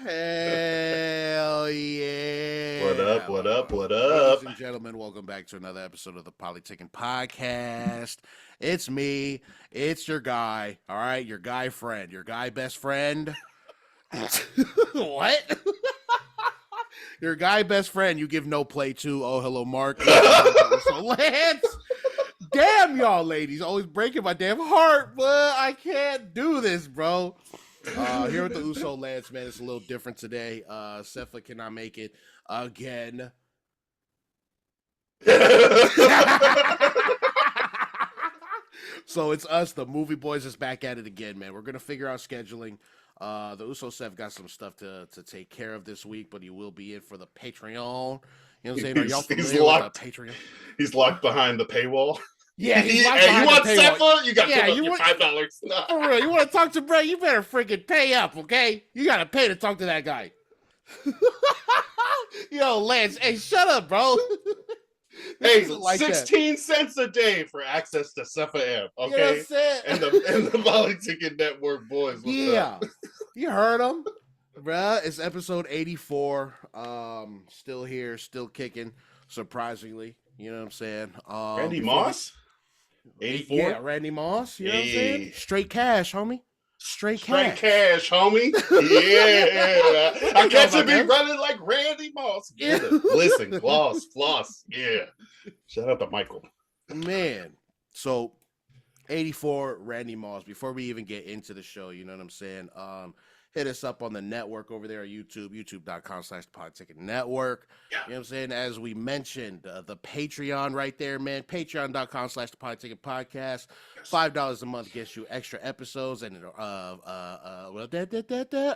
Hell What up? yeah. What up? What Ladies up? and gentlemen, welcome back to another episode of the Polytickin Podcast. It's me. It's your guy. All right, your guy friend, your guy best friend. What? Your guy best friend you give no play to. Oh, hello, Marcus. So Lance. Damn, y'all ladies. Always breaking my damn heart, but I can't do this, bro. Here with the Uso Lance, man, it's a little different today. Cepha cannot make it again. So it's us, the movie boys, is back at it again, man. We're gonna figure out scheduling. The Uso Seth got some stuff to take care of this week, but he will be in for the Patreon. You know what I'm saying? Are y'all familiar with the Patreon? He's locked behind the paywall. Yeah, he's locked Hey, behind you want the paywall. Cepha? You got to put up your $5. For real, you want to talk to Bray? You better freaking pay up, okay? You got to pay to talk to that guy. Yo, Lance, hey, shut up, bro. Hey, like 16 cents a day for access to Cepha M, okay? You know what I'm saying? and the Polytickin Network boys. Yeah, you heard him, bruh. It's episode 84. Still here, still kicking. Surprisingly, you know what I'm saying? Randy Moss, 84. Yeah, Randy Moss. You know what I'm saying? Straight cash, homie. Straight cash, homie. Yeah. I catch him be running like Randy Moss. Yeah. Listen, floss. Yeah. Shout out to Michael. Man. So 84 Randy Moss. Before we even get into the show, you know what I'm saying? Hit us up on the network over there on YouTube, youtube.com/Polytickin Network. Yeah. You know what I'm saying? As we mentioned, the Patreon right there, man. Patreon.com/Polytickin Podcast. $5 a month gets you extra episodes and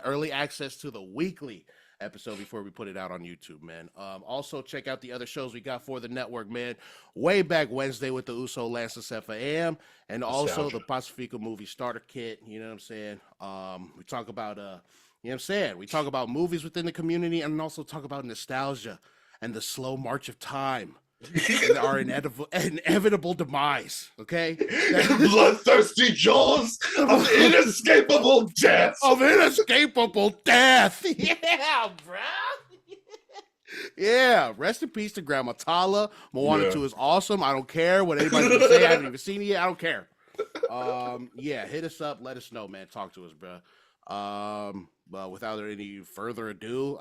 early access to the weekly episode before we put it out on YouTube, man. Also, check out the other shows we got for the network, man. Way back Wednesday with the Uso Lance and Cepha AM, and also the Pacifico movie starter kit. You know what I'm saying? We talk about, you know what I'm saying? We talk about movies within the community and also talk about nostalgia and the slow march of time. And our inevitable demise, okay? Bloodthirsty jaws of inescapable death. Yeah, bro. Yeah, rest in peace to Grandma Tala. Moana 2 is awesome. I don't care what anybody's gonna say. I haven't even seen it yet. I don't care. Yeah, hit us up. Let us know, man. Talk to us, bro. But without any further ado,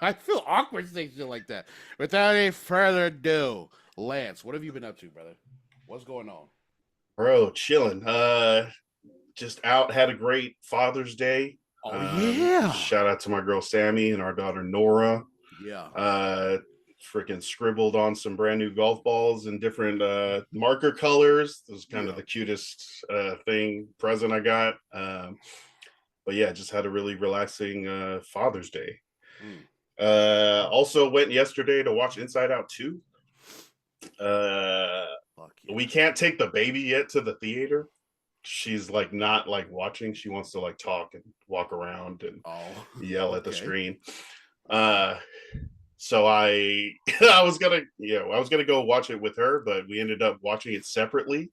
I feel awkward saying shit like that. Without any further ado, Lance, what have you been up to, brother? What's going on? Bro, chilling. Just out, had a great Father's Day. Oh, yeah. Shout out to my girl Sammy and our daughter Nora. Yeah. Freaking scribbled on some brand new golf balls in different marker colors. It was kind of the cutest present I got. But yeah, just had a really relaxing Father's Day. Also went yesterday to watch Inside Out 2. We can't take the baby yet to the theater. She's like not like watching. She wants to like talk and walk around and yell at the screen. So I was gonna go watch it with her, but we ended up watching it separately.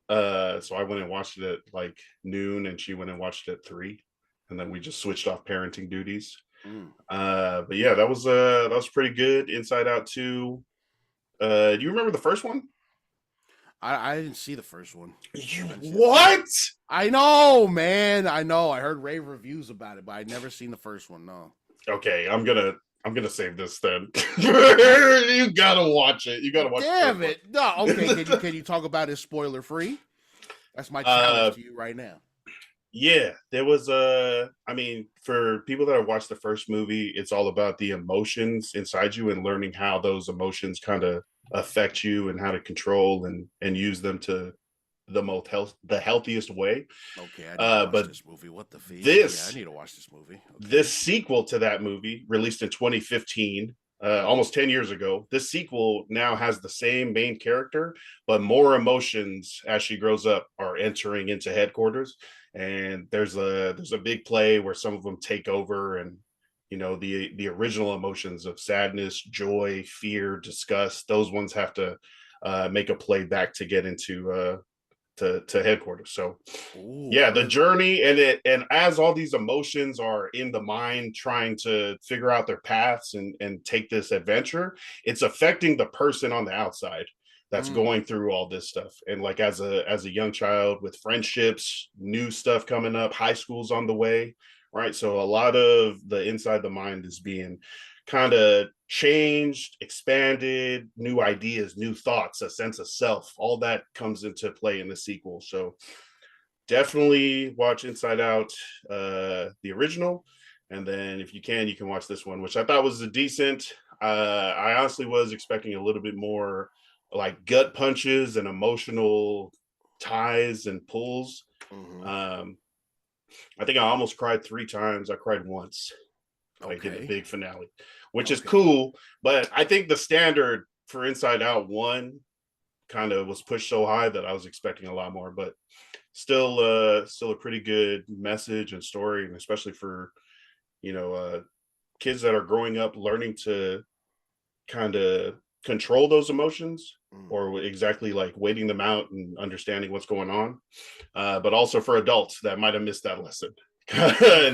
So I went and watched it at like noon, and she went and watched it at 3, and then we just switched off parenting duties. But yeah, that was pretty good. Inside Out 2. Do you remember the first one? I didn't see the first one. What? I know, man. I know. I heard rave reviews about it, but I'd never seen the first one. No. Okay, I'm gonna save this then. You gotta watch it. You gotta watch. Damn it! No, okay. Can you talk about it spoiler free? That's my challenge to you right now. Yeah, there was I mean, for people that have watched the first movie, it's all about the emotions inside you and learning how those emotions kind of affect you and how to control and use them to the healthiest way. Okay, I need to watch this movie. What the fuck? I need to watch this movie. Okay. This sequel to that movie, released in 2015, almost 10 years ago, this sequel now has the same main character, but more emotions as she grows up are entering into headquarters. And there's a big play where some of them take over, and you know, the original emotions of sadness, joy, fear, disgust, those ones have to make a play back to get into to headquarters. So Ooh, yeah, the early. journey and as all these emotions are in the mind trying to figure out their paths and take this adventure, it's affecting the person on the outside that's going through all this stuff. And like as a young child with friendships, new stuff coming up, high school's on the way, right? So a lot of the inside the mind is being kind of changed, expanded, new ideas, new thoughts, a sense of self. All that comes into play in the sequel. So definitely watch Inside Out, the original, and then if you can watch this one, which I thought was a decent. I honestly was expecting a little bit more like gut punches and emotional ties and pulls. Mm-hmm. I think I almost cried 3 times. I cried once, like in the Okay. big finale, which is cool. But I think the standard for Inside Out 1 kind of was pushed so high that I was expecting a lot more. But still a pretty good message and story, and especially for kids that are growing up learning to kind of control those emotions, or exactly like waiting them out and understanding what's going on, but also for adults that might have missed that lesson.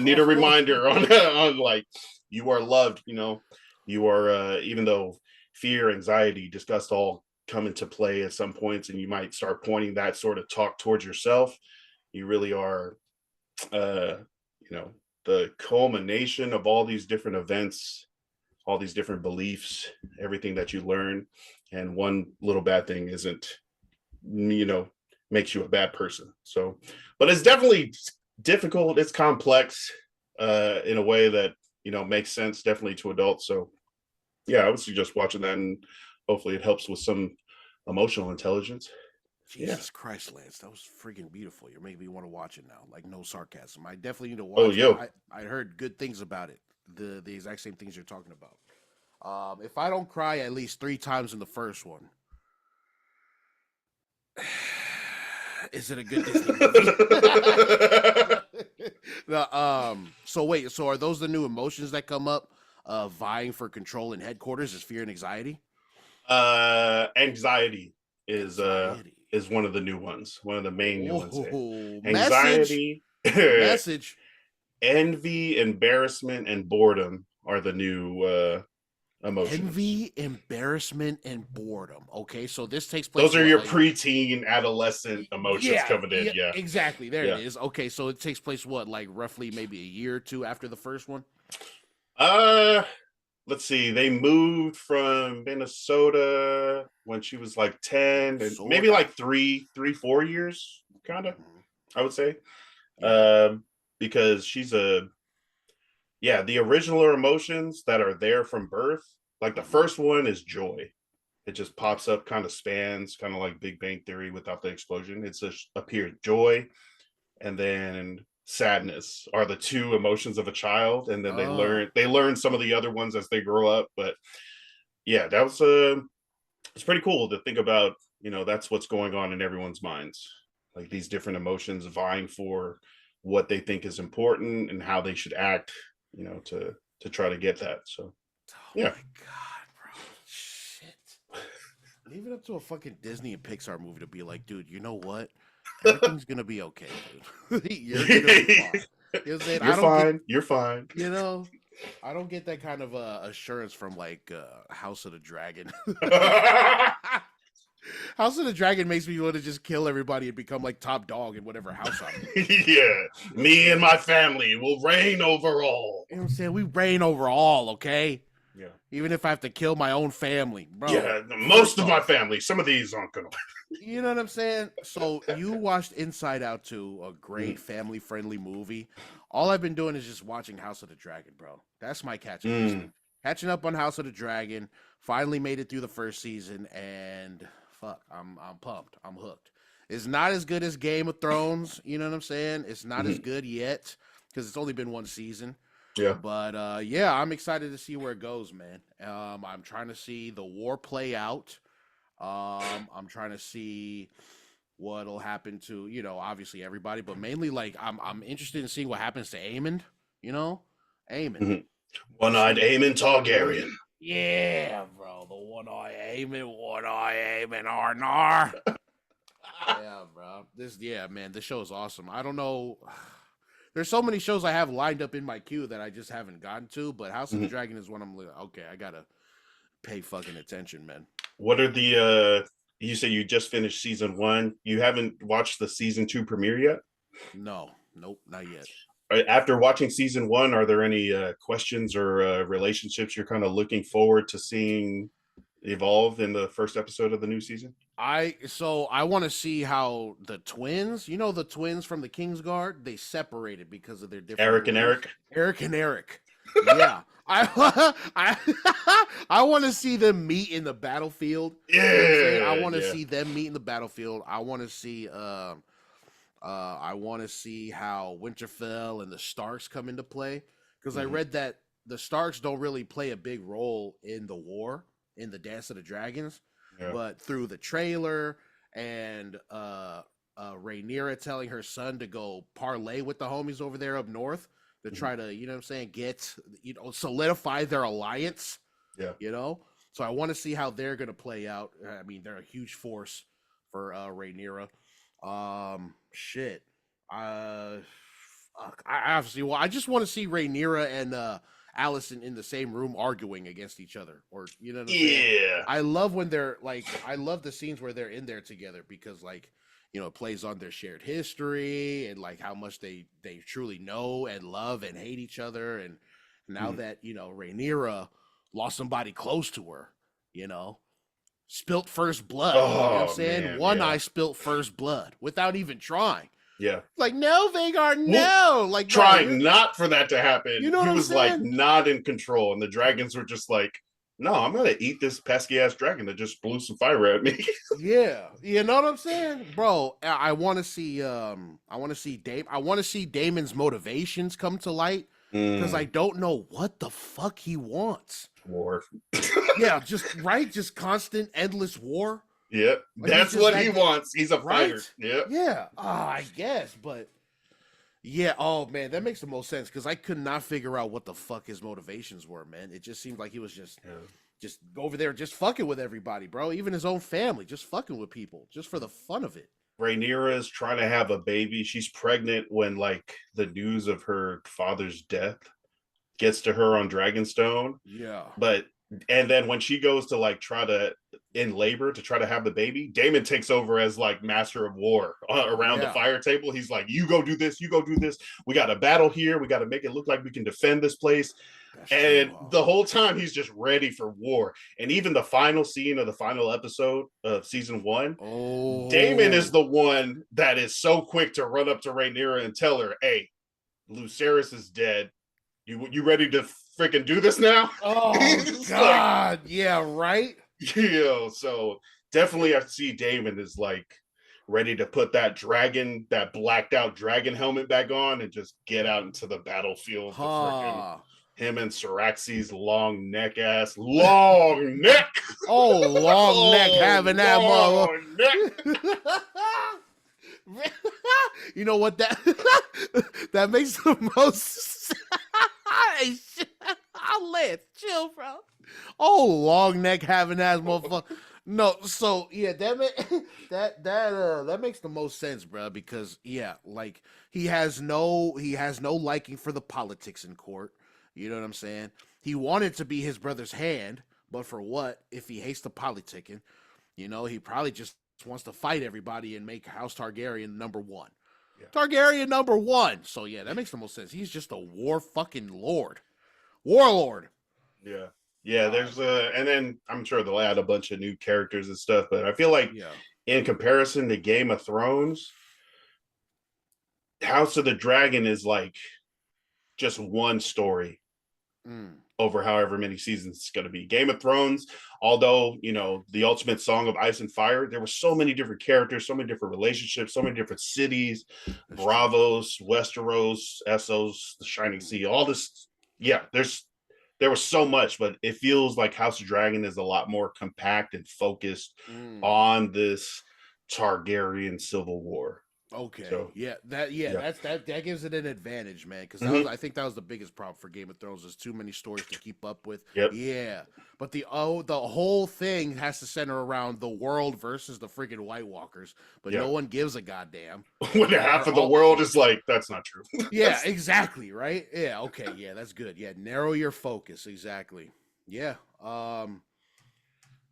Need a reminder on like, you are loved, you are, even though fear, anxiety, disgust all come into play at some points, and you might start pointing that sort of talk towards yourself. You really are, uh the culmination of all these different events, all these different beliefs, everything that you learn. And one little bad thing isn't, makes you a bad person. So, but it's definitely difficult. It's complex, in a way that, makes sense definitely to adults. So yeah, I would suggest watching that, and hopefully it helps with some emotional intelligence. Jesus Christ, Lance, that was freaking beautiful. You're making me want to watch it now. Like, no sarcasm. I definitely need to Oh, watch it. yo. I heard good things about it. The exact same things you're talking about. If I don't cry at least 3 times in the first one, is it a good Disney movie? So wait, so are those the new emotions that come up? Vying for control in headquarters is fear and anxiety. Anxiety is Anxiety. is one of the new ones, one of the main new ones. Oh, message, Anxiety, message. envy, embarrassment, and boredom are the new emotions. Envy, embarrassment, and boredom. Okay, so this takes place Those are what, your like, preteen, adolescent emotions yeah, coming in. yeah, Yeah, exactly. There it yeah. is. Okay, so it takes place what, like roughly maybe a year or two after the first one. Uh, let's see. They moved from Minnesota when she was like 10, and maybe Sorta. like 4 years, kind of. Mhm. I would say, Yeah. because she's the original emotions that are there from birth. Like the Mhm. first one is joy. It just pops up, kind of spans, kind of like Big Bang Theory without the explosion. It's just appears joy, and then sadness are the two emotions of a child, and then Oh, they learn some of the other ones as they grow up. But yeah, that was it's pretty cool to think about. That's what's going on in everyone's minds, like these different emotions vying for what they think is important and how they should act, to try to get that. So oh yeah. my god, bro. Shit. Leave it up to a fucking Disney and Pixar movie to be like, dude, you know what? Everything's gonna be okay, dude. You're gonna be fine. You know what I'm saying? You're I don't get, fine. You're fine. you know, I don't get that kind of assurance from like House of the Dragon. House of the Dragon makes me want to just kill everybody and become like top dog in whatever house I'm in. Yeah, me and my family will reign over all. You know what I'm saying? We reign over all, okay? Yeah, Even if I have to kill my own family, bro. yeah. Most First of my off, family. Some of these aren't gonna. you know what I'm saying? So you watched Inside Out 2, a Mm, great family-friendly movie. All I've been doing is just watching House of the Dragon, bro. That's my catch up this week. mm. Catching up on House of the Dragon. Finally made it through the first season, and fuck, I'm pumped. I'm hooked. It's not as good as Game of Thrones. You know what I'm saying? It's not as Mhm. good yet because it's only been one season. Yeah. But yeah, I'm excited to see where it goes, man. I'm trying to see the war play out. I'm trying to see what'll happen to, obviously everybody, but mainly like I'm interested in seeing what happens to Aemond, you know? Aemond. Mhm. One-eyed See, Aemon Targaryen. yeah, bro, the one eye Aemond, Arnar. Yeah, bro. Man, this show is awesome. I don't know. There's so many shows I have lined up in my queue that I just haven't gotten to, but House of the Dragon is one I'm like, okay, I gotta pay fucking attention, man. What are the you say you just finished season 1. You haven't watched the season 2 premiere yet? No, nope, not yet. After watching season 1, are there any questions or relationships you're kind of looking forward to seeing evolve in the first episode of the new season? I want to see how the twins, the twins from the Kingsguard, they separated because of their different Eric and Eric. Eric and Eric. Yeah. I want to see them meet in the battlefield. Yeah. I want to see them meet in the battlefield. I want to see how Winterfell and the Starks come into play, because I read that the Starks don't really play a big role in the war, in the Dance of the Dragons. Yeah. But through the trailer and Rhaenyra telling her son to go parlay with the homies over there up north to try to, get, solidify their alliance. Yeah. So I want to see how they're going to play out. I mean, they're a huge force for Rhaenyra. Shit. I obviously, I just want to see Rhaenyra and Allison in the same room arguing against each other, or what I'm saying? I love when they're like, I love the scenes where they're in there together, because it plays on their shared history and like how much they truly know and love and hate each other. And now that Rhaenyra lost somebody close to her, spilt first blood. You know what I'm saying? Man, One Eye spilt first blood without even trying. Yeah. Like, no, Vhagar, no. Like, trying not for that to happen. You know what he I'm was saying? Like not in control. And the dragons were just like, no, I'm gonna eat this pesky ass dragon that just blew some fire at me. Yeah. You know what I'm saying? Bro, I wanna see Daemon's motivations come to light. Because I don't know what the fuck he wants. War. Yeah, just constant, endless war. Yep, like that's what he wants. He's a fighter. Yep. Yeah. I guess, but yeah. Oh man, that makes the most sense, because I could not figure out what the fuck his motivations were, man. It just seemed like he was just over there, just fucking with everybody, bro. Even his own family, just fucking with people, just for the fun of it. Rhaenyra is trying to have a baby. She's pregnant when like the news of her father's death gets to her on Dragonstone. Yeah. And then when she goes to like try to in labor to try to have the baby, Daemon takes over as like master of war around the fire table. He's like, you go do this, you go do this. We got a battle here. We got to make it look like we can defend this place. And the whole time he's just ready for war. And even the final scene of the final episode of season 1, Daemon is the one that is so quick to run up to Rhaenyra and tell her, hey, Lucerys is dead. You ready to freaking do this now? Oh God. Like, yeah, right. So definitely I see Daemon is like ready to put that blacked out dragon helmet back on and just get out into the battlefield. Him and Syrax's long neck. Oh, long neck having that mother. You know what that makes the most. I'll let chill, bro. Oh, long neck having that motherfucker. No, so yeah, that makes the most sense, bro. Because like he has no liking for the politics in court. You know what I'm saying? He wanted to be his brother's hand, but for what? If he hates the politicking, he probably just wants to fight everybody and make House Targaryen number 1. Yeah. Targaryen number 1. So yeah, that makes the most sense. He's just a warlord. Yeah. There's and then I'm sure they'll add a bunch of new characters and stuff, but I feel like in comparison to Game of Thrones, House of the Dragon is like just one story over however many seasons it's going to be. Game of Thrones, although, the ultimate Song of Ice and Fire, there were so many different characters, so many different relationships, so many different cities, Bravos, Westeros, Essos, the Shining Sea, all this. Yeah, there was so much, but it feels like House of Dragon is a lot more compact and focused on this Targaryen civil war. Okay. So yeah. That gives it an advantage, man. Because Mhm. I think that was the biggest problem for Game of Thrones is too many stories to keep up with. Yep. Yeah. But the whole thing has to center around the world versus the freaking White Walkers. But Yeah. no one gives a goddamn. When half They're of the all world is like, that's not true. Yeah, exactly, right? Yeah, okay, yeah, that's good. Yeah, narrow your focus, exactly. Yeah.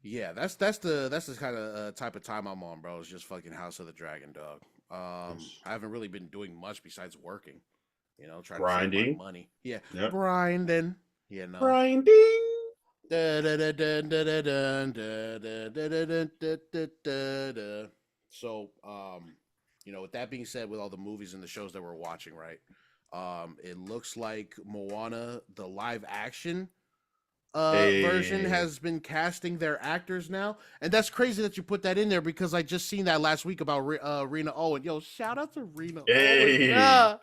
Yeah, that's the kind of type of time I'm on, bro. It's just fucking House of the Dragon, dog. I haven't really been doing much besides working, trying to save my Grinding. money. Yeah, Yep. grinding, you know. Grinding. So, with that being said, with all the movies and the shows that we're watching, right? It looks like Moana, the live action version, Hey. has been casting their actors now, and that's crazy that you put that in there because I just seen that last week about Rena Owen. Yo, shout out to Rena Owen. Hey. Yeah.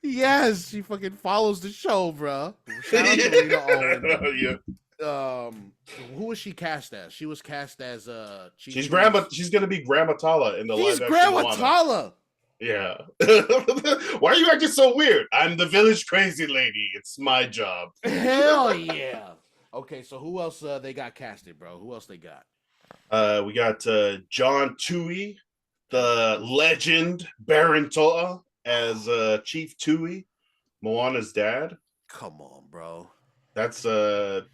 Yes, she fucking follows the show, bro. Shout out to Rena Owen. Yeah. Who was she cast as? She was cast as Chi She's Chi's. She's gonna be Grandma Tala in the She's live action Grandma Moana. Tala. Yeah. Why are you acting so weird? I'm the village crazy lady. It's my job. Hell yeah. Okay, so who else they got casted, bro? Who else they got? We got John Tui, the legend Baron Toa as Chief Tui, Moana's dad. Come on, bro. That's gonna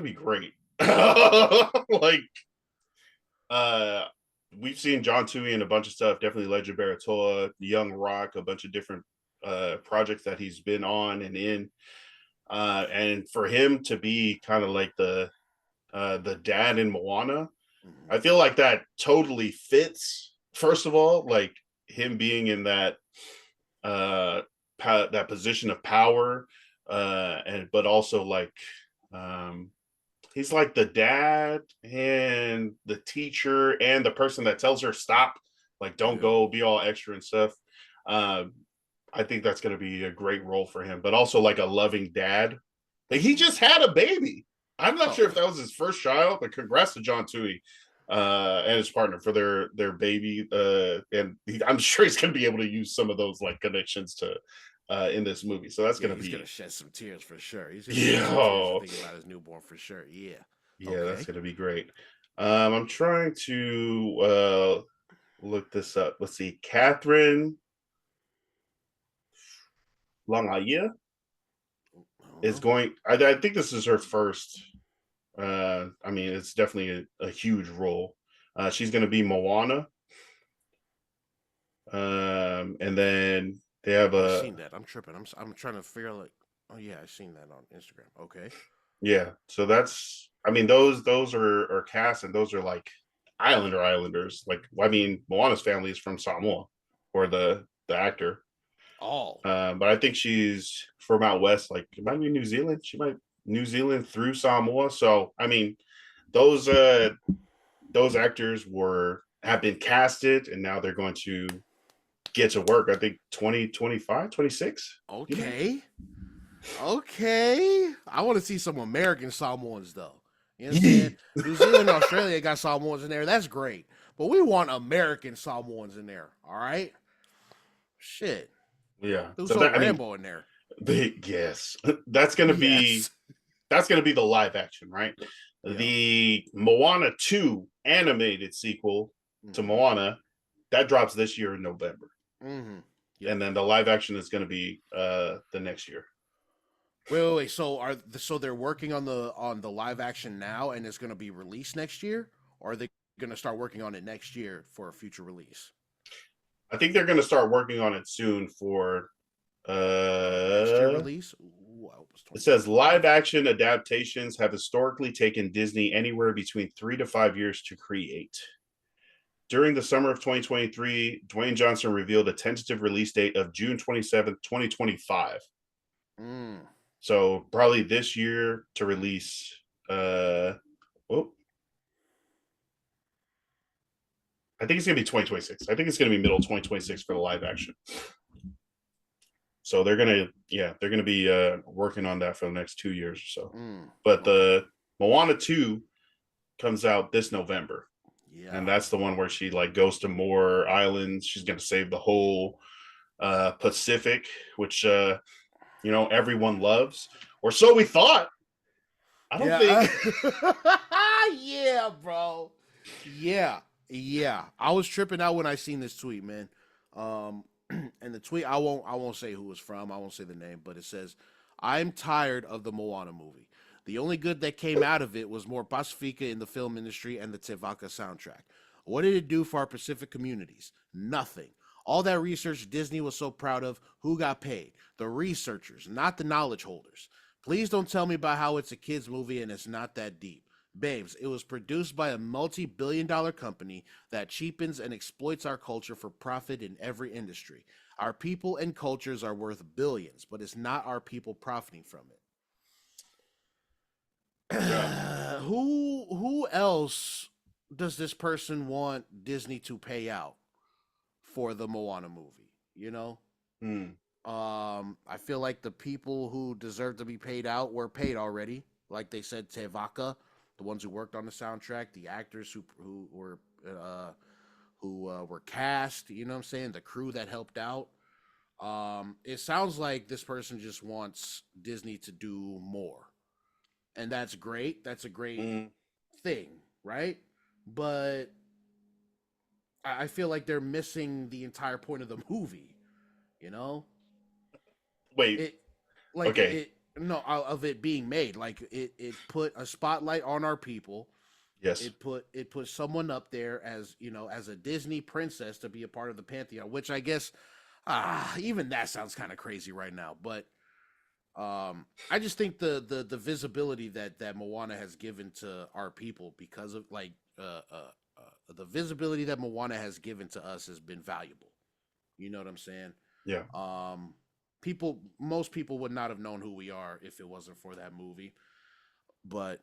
be great. Like we've seen John Tui in a bunch of stuff, definitely Legend Baratoa, Young Rock, a bunch of different projects that he's been on and in. And for him to be kind of like the dad in Moana, I feel like that totally fits. First of all, like him being in that that position of power, and but also like he's like the dad and the teacher and the person that tells her stop, like don't go, be all extra and stuff. I think that's going to be a great role for him, but also like a loving dad. Like he just had a baby. I'm not sure if that was his first child, but congrats to John Tui and his partner for their baby. And I'm sure he's going to be able to use some of those like connections to in this movie. So that's going to be. He's gonna shed some tears for sure. He's gonna shed some tears thinking about his newborn for sure. Yeah. Yeah, that's going to be great. I'm trying to look this up. Let's see, Catherine Langaya is going. I think this is her first. I mean, it's definitely a huge role. She's going to be Moana. And then they have I've seen that. I'm tripping. I'm trying to figure out like, oh yeah, I've seen that on Instagram. Okay. Yeah, so that's. I mean, those are cast, and those are like Islanders. Like, I mean, Moana's family is from Samoa, or the actor. Oh. But I think she's from out west. Like, it might be New Zealand. She might New Zealand through Samoa. So, I mean, those actors have been casted, and now they're going to get to work. I think 2025, 26. Okay. Okay. I want to see some American Samoans though. You know what I'm saying? New Zealand, Australia got Samoans in there. That's great. But we want American Samoans in there. All right. Shit. Yeah. Who's so Rambo in there? Yes. That's gonna be the live action, right? Yeah. The Moana 2 animated sequel to Moana that drops this year in November. And then the live action is going to be the next year. Wait. So they're working on the live action now, and it's going to be released next year, or are they going to start working on it next year for a future release? I think they're going to start working on it soon for next year release. Ooh, it says live action adaptations have historically taken Disney anywhere between 3 to 5 years to create. During the summer of 2023, Dwayne Johnson revealed a tentative release date of June 27th, 2025. So probably this year to release. I think it's going to be 2026. I think it's going to be middle 2026 for the live action. So they're going to be working on that for the next 2 years or so. But the Moana 2 comes out this November. And Yeah. that's the one where she like goes to more islands. She's going to save the whole Pacific, which everyone loves, or so we thought. I don't think. Yeah. Yeah, bro. Yeah. Yeah. I was tripping out when I seen this tweet, man. Um and the tweet I won't say who it's from. I won't say the name, but it says, "I'm tired of the Moana movie. The only good that came out of it was more Pacifica in the film industry and the Tevaka soundtrack. What did it do for our Pacific communities? Nothing. All that research Disney was so proud of, who got paid? The researchers, not the knowledge holders. Please don't tell me about how it's a kids movie and it's not that deep. Babes, it was produced by a multi-billion-dollar company that cheapens and exploits our culture for profit in every industry. Our people and cultures are worth billions, but it's not our people profiting from Yeah. it." Who else does this person want Disney to pay out for the Moana movie? You know? Hmm. I feel like the people who deserve to be paid out were paid already. Like they said, Tevaka, the ones who worked on the soundtrack, the actors who were cast. You know what I'm saying? The crew that helped out. It sounds like this person just wants Disney to do more, and that's great. That's a great Hmm. thing, right? But I feel like they're missing the entire point of the movie. You know, Wait. it like Okay. it no of it being made, like it put a spotlight on our people. Yes. It put someone up there as, as a Disney princess to be a part of the pantheon, which I guess even that sounds kind of crazy right now. But I just think the visibility that Moana has given to our people, because of like the visibility that Moana has given to us has been valuable. You know what I'm saying? Yeah. Um, most people would not have known who we are if it wasn't for that movie. But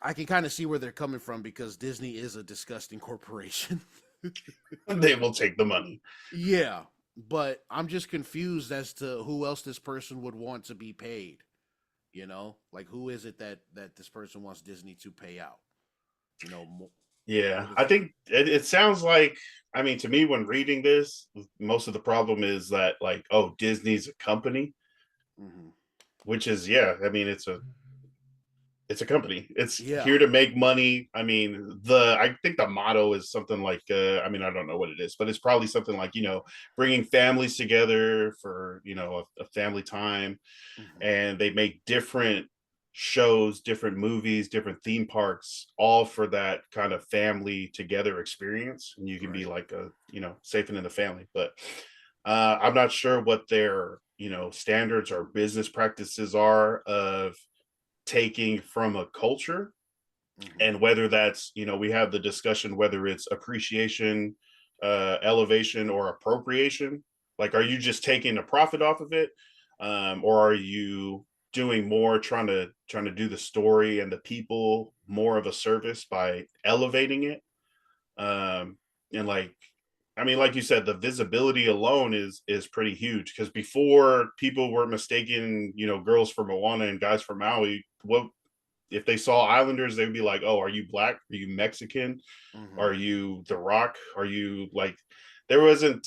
I can kind of see where they're coming from, because Disney is a disgusting corporation. They will take the money. Yeah, but I'm just confused as to who else this person would want to be paid. Like, who is it that this person wants Disney to pay out? You know, Yeah, what is I it? think it sounds like, I mean, to me, when reading this, most of the problem is that, like, oh, Disney's a company, Hmm. which is, yeah, I mean, it's a company. It's Yeah, here to make money. I mean, I think the motto is something like, I mean, I don't know what it is, but it's probably something like, bringing families together for, a family time. hmm, And they make different shows, different movies, different theme parks, all for that kind of family together experience. And you can be right. like safe and in the family. But I'm not sure what their, standards or business practices are of taking from a culture, Hmm. and whether that's, we have the discussion whether it's appreciation, elevation, or appropriation. Like, are you just taking a profit off of it, or are you doing more, trying to do the story and the people more of a service by elevating it? And like, I mean, like you said, the visibility alone is pretty huge, because before, people were mistaking, girls for Moana and guys for Maui. What if they saw Islanders? They'd be like, "Oh, are you black? Are you Mexican? Hmm. Are you The Rock? Are you like?" There wasn't.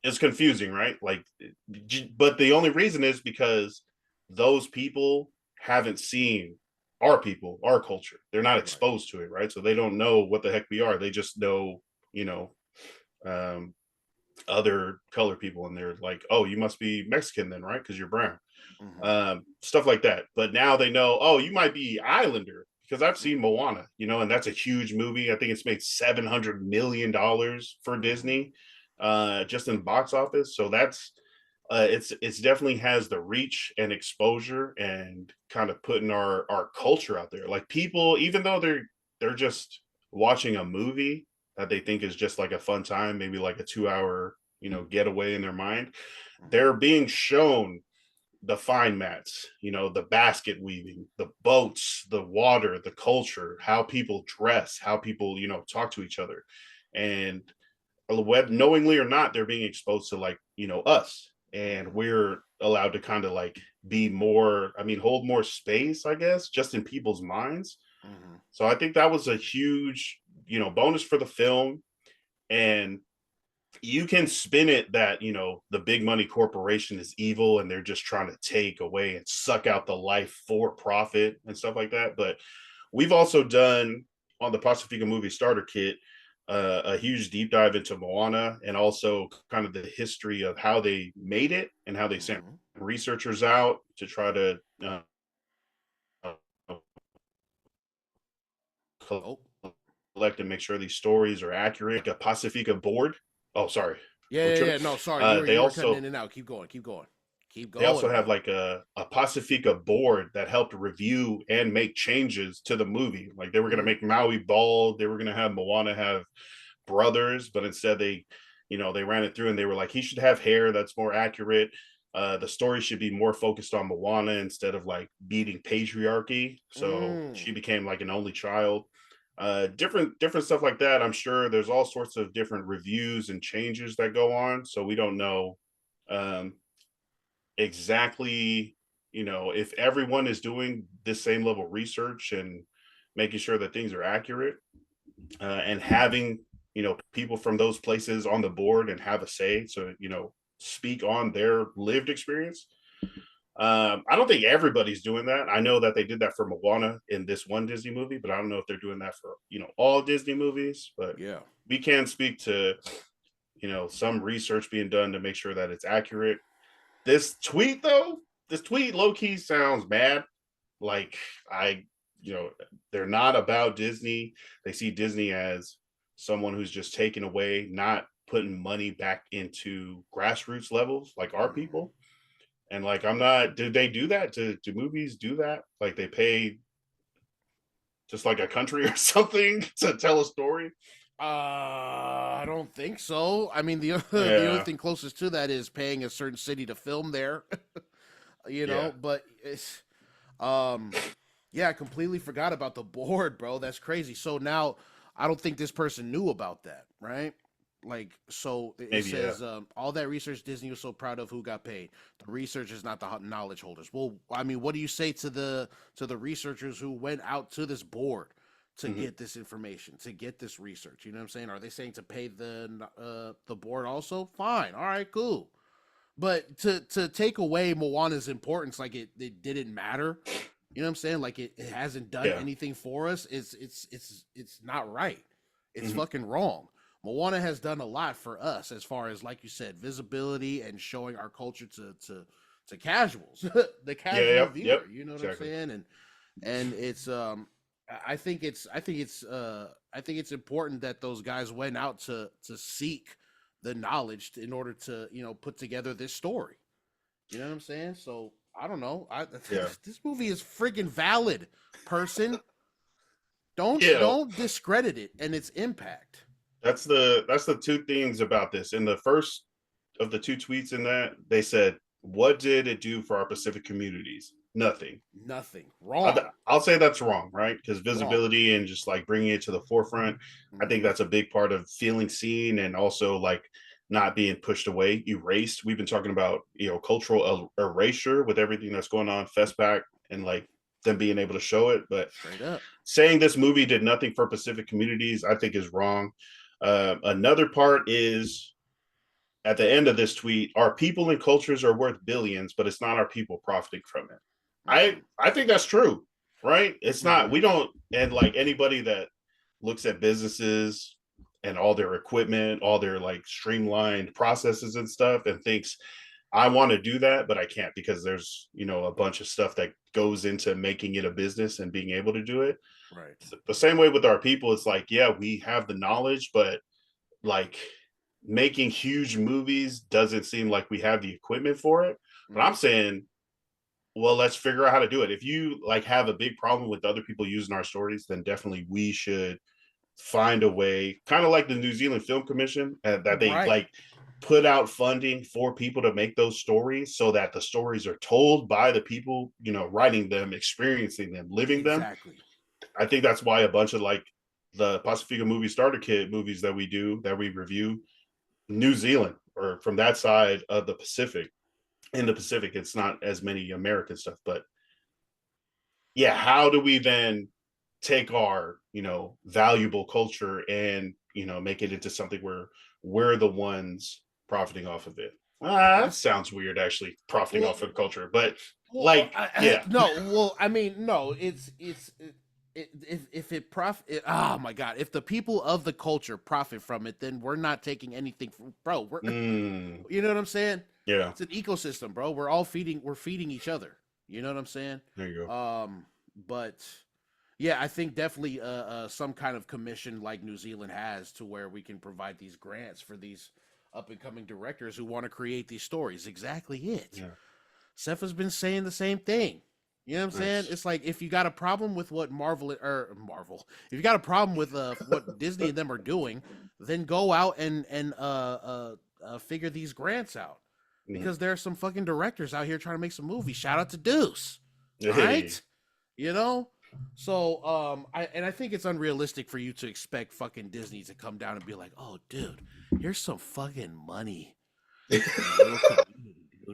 It's confusing, right? Like, but the only reason is because those people haven't seen our people, our culture. They're not Right. exposed to it, right? So they don't know what the heck we are. They just know, you know, um, other color people, and they're like, "Oh, you must be Mexican then, right? Because you're brown." Hmm. Stuff like that. But now they know, oh, you might be Islander, because I've seen Hmm. Moana, and that's a huge movie. I think it's made $700 million for Hmm. Disney, just in the box office. So that's it's definitely has the reach and exposure, and kind of putting our culture out there. Like, people, even though they're just watching a movie that they think is just like a fun time, maybe like a 2 hour getaway in their mind, Hmm. they're being shown the fine mats, the basket weaving, the boats, the water, the culture, how people dress, how people, talk to each other. And knowingly or not, they're being exposed to, like, us. And Hmm. we're allowed to kind of like be more, I mean, hold more space, I guess, just in people's minds. So I think that was a huge, bonus for the film. And you can spin it that, the big money corporation is evil and they're just trying to take away and suck out the life for profit and stuff like that. But we've also done on the Pacifica movie starter kit a huge deep dive into Moana and also kind of the history of how they made it and how they sent researchers out to try to collect and make sure these stories are accurate. A Pacifica board. Oh, sorry. Yeah. No, sorry. You were cutting in and out. Keep going. They also have like a Pacifica board that helped review and make changes to the movie. Like they were going to make Maui bald. They were going to have Moana have brothers, but instead they ran it through and they were like, he should have hair that's more accurate. The story should be more focused on Moana instead of like beating patriarchy. So she became like an only child. Different stuff like that. I'm sure there's all sorts of different reviews and changes that go on. So we don't know exactly, if everyone is doing this same level of research and making sure that things are accurate and having, people from those places on the board and have a say. So, speak on their lived experience. I don't think everybody's doing that. I know that they did that for Moana in this one Disney movie, but I don't know if they're doing that for, all Disney movies. But yeah, we can speak to, some research being done to make sure that it's accurate. This tweet low key sounds bad. Like they're not about Disney. They see Disney as someone who's just taken away, not putting money back into grassroots levels like our people. And like, did they do that? Do movies do that? Like they pay just like a country or something to tell a story? I don't think so. I mean, the only thing closest to that is paying a certain city to film there, but it's, I completely forgot about the board, bro. That's crazy. So now I don't think this person knew about that, right? Like, so it says all that research Disney was so proud of, who got paid? The researchers, not the knowledge holders. Well, I mean, what do you say to the researchers who went out to this board to get this information, to get this research? You know what I'm saying? Are they saying to pay the board also? Fine, all right, cool. But to take away Moana's importance, like it didn't matter. You know what I'm saying? Like it hasn't done anything for us. It's not right. It's fucking wrong. Moana has done a lot for us as far as, like you said, visibility and showing our culture to casuals, the casual viewer. You know what I'm saying? And it's I think it's important that those guys went out to seek the knowledge in order to put together this story. You know what I'm saying? So I don't know. This movie is freaking valid, person. Don't discredit it and its impact. That's the two things about this. In the first of the two tweets in that, they said, what did it do for our Pacific communities? Nothing. Wrong. I'll say that's wrong, right? Because visibility and just like bringing it to the forefront, I think that's a big part of feeling seen and also like not being pushed away, erased. We've been talking about, cultural erasure with everything that's going on, Festback, and like them being able to show it. But saying this movie did nothing for Pacific communities, I think is wrong. Another part is at the end of this tweet, our people and cultures are worth billions, but it's not our people profiting from it. I think that's true, right? It's not, we don't, and like anybody that looks at businesses and all their equipment, all their like streamlined processes and stuff and thinks, I want to do that, but I can't because there's, a bunch of stuff that goes into making it a business and being able to do it. Right. The same way with our people, it's like, we have the knowledge, but like making huge movies doesn't seem like we have the equipment for it. But I'm saying, well, let's figure out how to do it. If you like have a big problem with other people using our stories, then definitely we should find a way, kind of like the New Zealand Film Commission, that they like put out funding for people to make those stories so that the stories are told by the people, writing them, experiencing them, living them. I think that's why a bunch of like the Pacifica movie starter kit movies that we review, New Zealand or from that side of the Pacific. In the Pacific, it's not as many American stuff, but how do we then take our, valuable culture and, make it into something where we're the ones profiting off of it. That sounds weird, actually, profiting off of the culture, but yeah. No, well, I mean, no, if it profit, oh my god, if the people of the culture profit from it, then we're not taking anything from, bro. You know what I'm saying? Yeah, it's an ecosystem, bro. We're feeding each other. You know what I'm saying? There you go. But yeah, I think definitely some kind of commission like New Zealand has, to where we can provide these grants for these up and coming directors who want to create these stories. Exactly it. Yeah. Seth has been saying the same thing. You know what I'm saying? It's like, if you got a problem with what Marvel, if you got a problem with what Disney and them are doing, then go out and figure these grants out, because there are some fucking directors out here trying to make some movies. Shout out to Deuce, right? You know. So I think it's unrealistic for you to expect fucking Disney to come down and be like, oh, dude, here's some fucking money. Dude,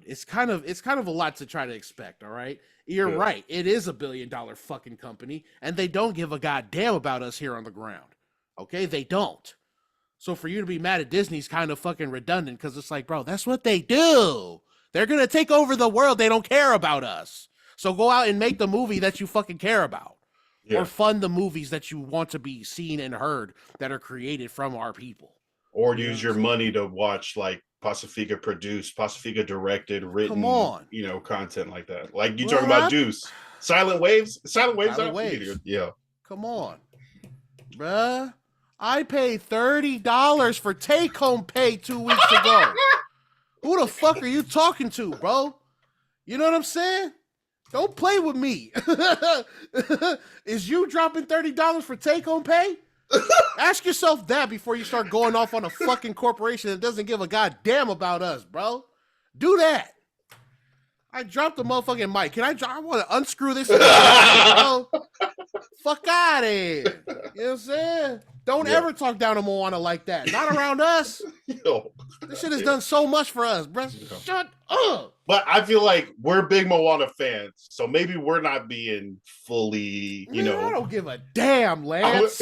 it's kind of a lot to try to expect. All right, you're right. It is $1 billion fucking company, and they don't give a goddamn about us here on the ground. Okay, they don't. So for you to be mad at Disney's kind of fucking redundant, because it's like, bro, that's what they do. They're gonna take over the world. They don't care about us. So go out and make the movie that you fucking care about, or fund the movies that you want to be seen and heard that are created from our people. Or use your money to watch like Pacifica produced, Pacifica directed, written, come on, content like that. Like you talking about Deuce, Silent Waves. Yeah. Come on, bruh. I paid $30 for take home pay 2 weeks ago. Who the fuck are you talking to, bro? You know what I'm saying? Don't play with me. Is you dropping $30 for take home pay? Ask yourself that before you start going off on a fucking corporation that doesn't give a goddamn about us, bro. Do that. I dropped the motherfucking mic. I want to unscrew this. Bro. Fuck out of here. You know what I'm saying? Don't ever talk down to Moana like that. Not around us. This shit has done so much for us, bro. Shut up. But I feel like we're big Moana fans, so maybe we're not being fully, I don't give a damn, Lance.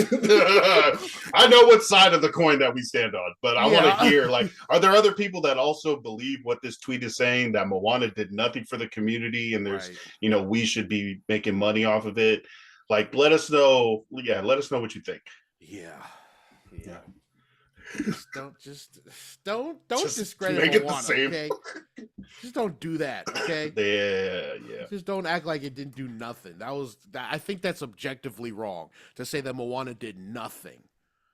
I know what side of the coin that we stand on, but I want to hear, like, are there other people that also believe what this tweet is saying, that Moana did nothing for the community and there's, we should be making money off of it? Like, let us know. Yeah, let us know what you think. Yeah. Don't discredit Moana, okay? Just don't do that, okay? Yeah. Just don't act like it didn't do nothing. I think that's objectively wrong to say that Moana did nothing.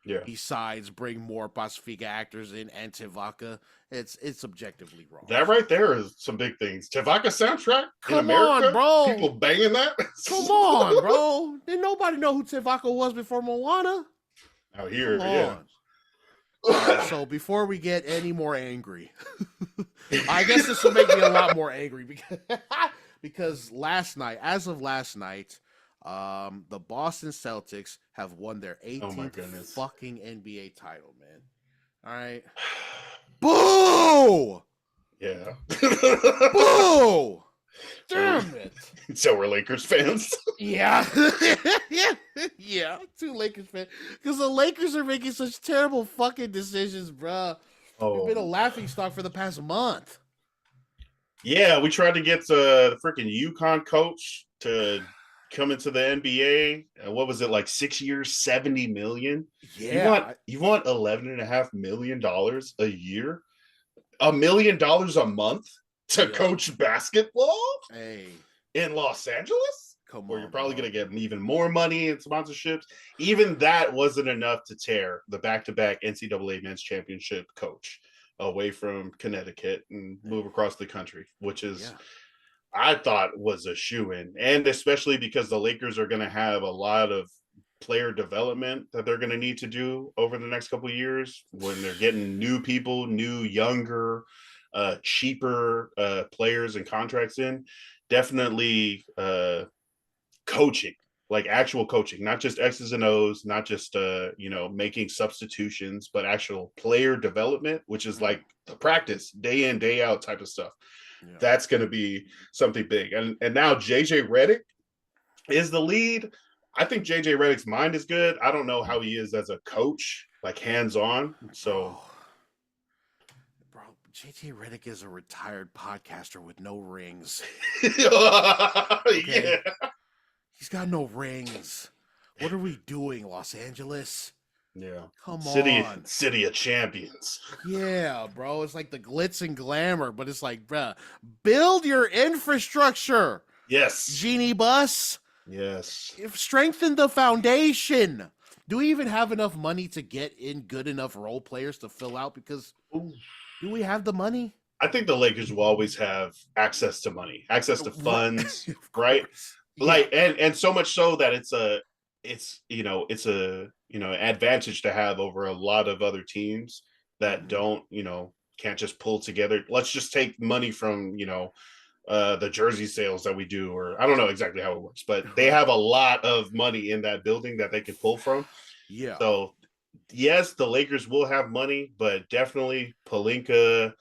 Yeah. Besides bring more Pacifica actors in and Tevaka, it's objectively wrong. That right there is some big things. Tevaka soundtrack Come in America, on, bro. People banging that. Come on, bro. Didn't nobody know who Tevaka was before Moana? Out here, So before we get any more angry, I guess this will make me a lot more angry because as of last night, the Boston Celtics have won their 18th fucking NBA title, man. All right. Boo! Yeah. Boo! Damn it. So we're Lakers fans. Yeah. Yeah. 2 Lakers fans. Because the Lakers are making such terrible fucking decisions, bruh. We've been a laughing stock for the past month. Yeah, we tried to get the freaking UConn coach to come into the NBA. What was it, like 6 years, $70 million? Yeah. You want $11.5 million a year? $1 million a month to coach basketball? Hey. In Los Angeles? Come where on, you're probably bro. going to get even more money and sponsorships. Even that wasn't enough to tear the back-to-back NCAA men's championship coach away from Connecticut and move across the country, which is, I thought, was a shoo-in. And especially because the Lakers are going to have a lot of player development that they're going to need to do over the next couple of years when they're getting new people, new, younger, cheaper players and contracts in. Definitely coaching, like actual coaching, not just X's and O's, not just making substitutions, but actual player development, which is like the practice day in, day out type of stuff. That's going to be something big. And now JJ Redick is the lead. I think JJ Redick's mind is good. I don't know how he is as a coach, like hands-on. So, bro, JJ Redick is a retired podcaster with no rings. yeah. He's got no rings. What are we doing, Los Angeles? Yeah. Come City on. City of Champions. Yeah, bro. It's like the glitz and glamour, but it's like, bruh, build your infrastructure. Yes. Genie bus. Yes. Strengthen the foundation. Do we even have enough money to get in good enough role players to fill out? Because do we have the money? I think the Lakers will always have access to money, access to funds, right? Yeah. Like, and so much so that it's a advantage to have over a lot of other teams that don't, can't just pull together. Let's just take money from, the jersey sales that we do, or I don't know exactly how it works, but they have a lot of money in that building that they can pull from. Yeah. So yes, the Lakers will have money, but definitely Pelinka,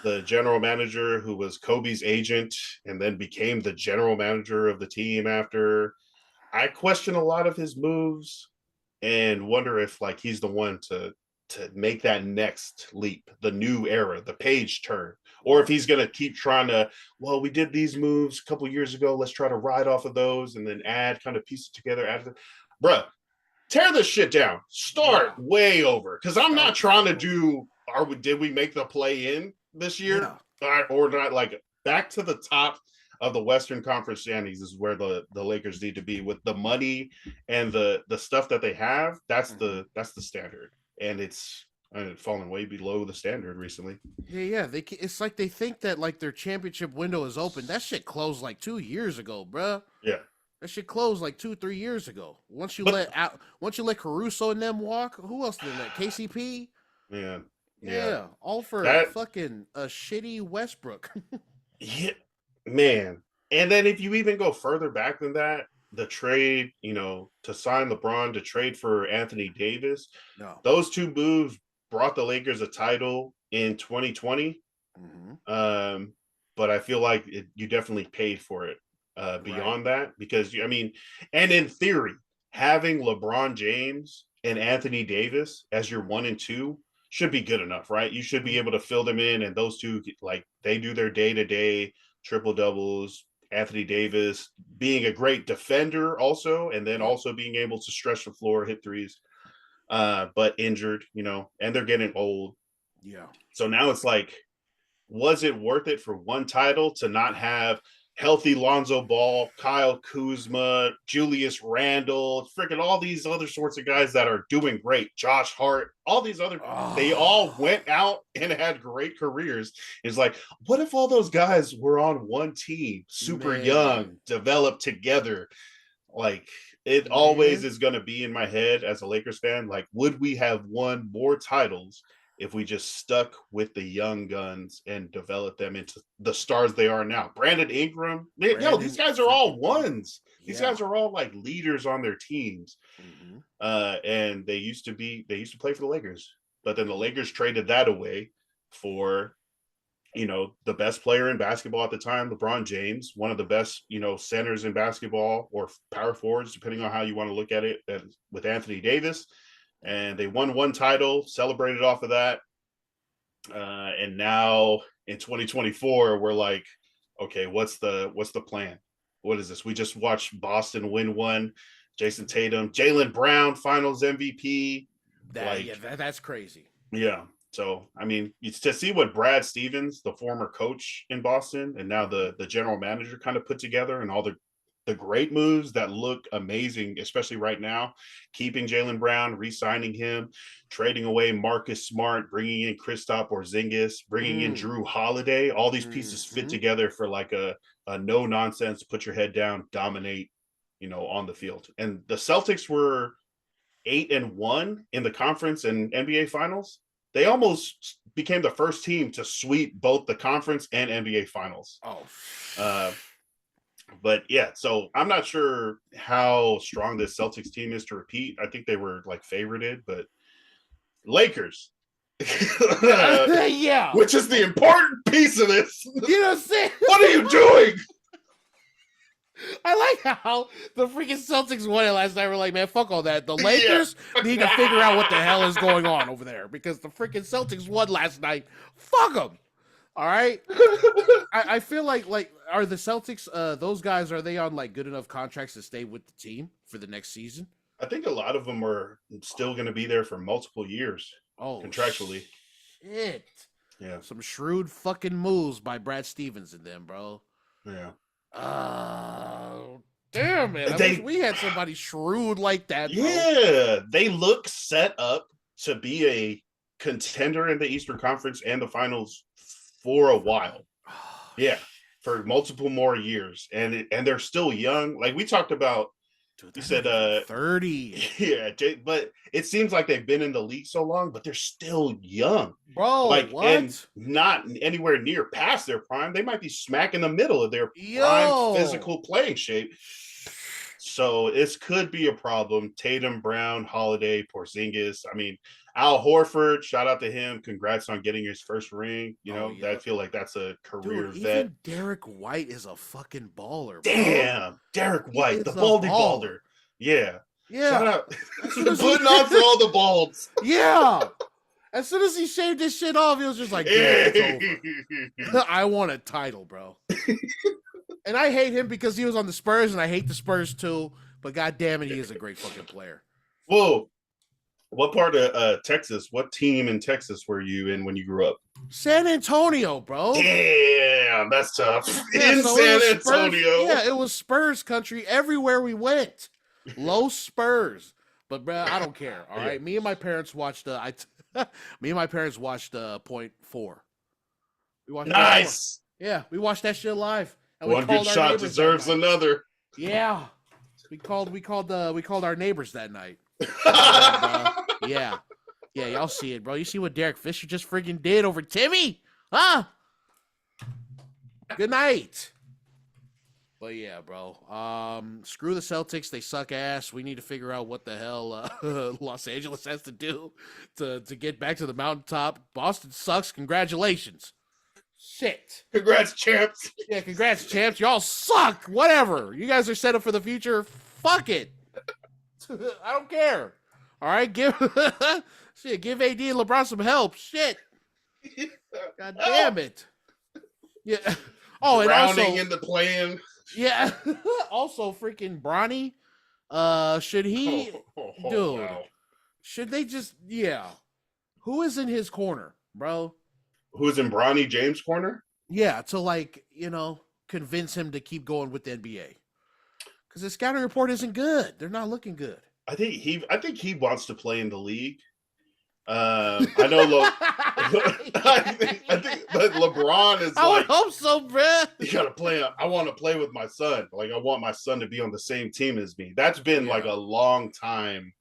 the general manager who was Kobe's agent and then became the general manager of the team after, I question a lot of his moves and wonder if like he's the one to make that next leap, the new era, the page turn, or if he's going to keep trying to, well, we did these moves a couple years ago, let's try to ride off of those and then add, kind of piece it together. Bruh, tear this shit down. Start way over, because I'm not trying to do. Did we make the play in this year, or not? Like back to the top of the Western Conference standings is where the Lakers need to be with the money and the stuff that they have. That's the standard, and it's fallen way below the standard recently. Yeah. It's like they think that like their championship window is open. That shit closed like 2 years ago, bruh. Yeah. That shit closed like 2-3 years ago. Once you let Caruso and them walk, who else did that? KCP? Yeah. All for fucking a shitty Westbrook. Yeah, man. And then if you even go further back than that, the trade, to sign LeBron, to trade for Anthony Davis, those two moves brought the Lakers a title in 2020. But I feel like you definitely paid for it beyond that, because and in theory, having LeBron James and Anthony Davis as your 1 and 2 should be good enough, right? You should be able to fill them in, and those two, like, they do their day-to-day triple doubles. Anthony Davis being a great defender also, and then also being able to stretch the floor, hit threes, but injured, and they're getting old. Yeah. So now it's like, was it worth it for one title to not have healthy Lonzo Ball, Kyle Kuzma, Julius Randle, freaking all these other sorts of guys that are doing great, Josh Hart, all these other, they all went out and had great careers. It's like, what if all those guys were on one team, super young, developed together? Like, it always is going to be in my head as a Lakers fan. Like, would we have won more titles if we just stuck with the young guns and developed them into the stars they are now? Brandon Ingram, these guys are all ones. These guys are all like leaders on their teams. And they used to play for the Lakers, but then the Lakers traded that away for, the best player in basketball at the time, LeBron James, one of the best, centers in basketball, or power forwards, depending on how you want to look at it, with Anthony Davis. And they won one title, celebrated off of that. And now in 2024, we're like, okay, what's the plan? What is this? We just watched Boston win one. Jason Tatum, Jaylen Brown, Finals MVP. That's crazy. Yeah. So, it's to see what Brad Stevens, the former coach in Boston, and now the general manager, kind of put together, and all the great moves that look amazing, especially right now, keeping Jaylen Brown, re-signing him, trading away Marcus Smart, bringing in Kristaps Porzingis, bringing in Drew Holiday. All these pieces fit together for like a no nonsense, put your head down, dominate, on the field. And the Celtics were 8-1 in the conference and NBA finals. They almost became the first team to sweep both the conference and NBA finals. But yeah, so I'm not sure how strong this Celtics team is to repeat. I think they were like favorited, but Lakers, which is the important piece of this. You know what I'm saying? What are you doing? I like how the freaking Celtics won it last night. We're like, man, fuck all that. The Yeah. Lakers need to figure out what the hell is going on over there because the freaking Celtics won last night. Fuck them. All right. I feel like are the Celtics those guys, are they on like good enough contracts to stay with the team for the next season? I think a lot of them are still going to be there for multiple years contractually. Shit. Yeah. Some shrewd fucking moves by Brad Stevens and them, bro. Yeah. Damn, man. I wish we had somebody shrewd like that, bro. Yeah. They look set up to be a contender in the Eastern Conference and the finals for a while. Yeah. For multiple more years. And they're still young. Like we talked about. Dude, you said 30. Yeah, but it seems like they've been in the league so long, but they're still young, bro. Like, what? And not anywhere near past their prime. They might be smack in the middle of their prime physical playing shape. So this could be a problem. Tatum, Brown, Holiday, Porzingis. I mean, Al Horford, shout out to him. Congrats on getting his first ring. You know, I feel like that's a career vet. Even Derek White is a fucking baller, bro. Damn, Derek White, the baldy balder. Yeah. Shout out. Putting on for all the balds. Yeah. As soon as he shaved this shit off, he was just like, yeah, it's over. I want a title, bro. And I hate him because he was on the Spurs, and I hate the Spurs too. But god damn it, he is a great fucking player. Whoa. What part of Texas, what team in Texas were you in when you grew up? San Antonio, bro. Damn, that's tough. In San Antonio. Yeah, it was Spurs country everywhere we went. Low Spurs. But bro, I don't care. All right. Me and my parents watched Point 4. We watched nice. Yeah, we watched that shit live. And one good shot deserves another. Yeah. We called our neighbors that night. Yeah, y'all see it, bro. You see what Derek Fisher just friggin' did over Timmy? Huh? Good night. But yeah, bro. Screw the Celtics. They suck ass. We need to figure out what the hell Los Angeles has to do to get back to the mountaintop. Boston sucks. Congratulations. Shit. Congrats, champs. Yeah, congrats, champs. Y'all suck. Whatever. You guys are set up for the future. Fuck it. I don't care. All right, give AD and LeBron some help. Shit. God damn it. Yeah. Oh, and drowning also in the plan. Yeah. Also, freaking Bronny. Should he, dude? Wow. Should they just? Yeah. Who is in his corner, bro? Who's in Bronny James' corner? Yeah, to convince him to keep going with the NBA. Because the scouting report isn't good. They're not looking good. I think he wants to play in the league. I know. I think, but LeBron is. I would hope so, bro. You gotta play. I want to play with my son. Like I want my son to be on the same team as me. That's been like a long time.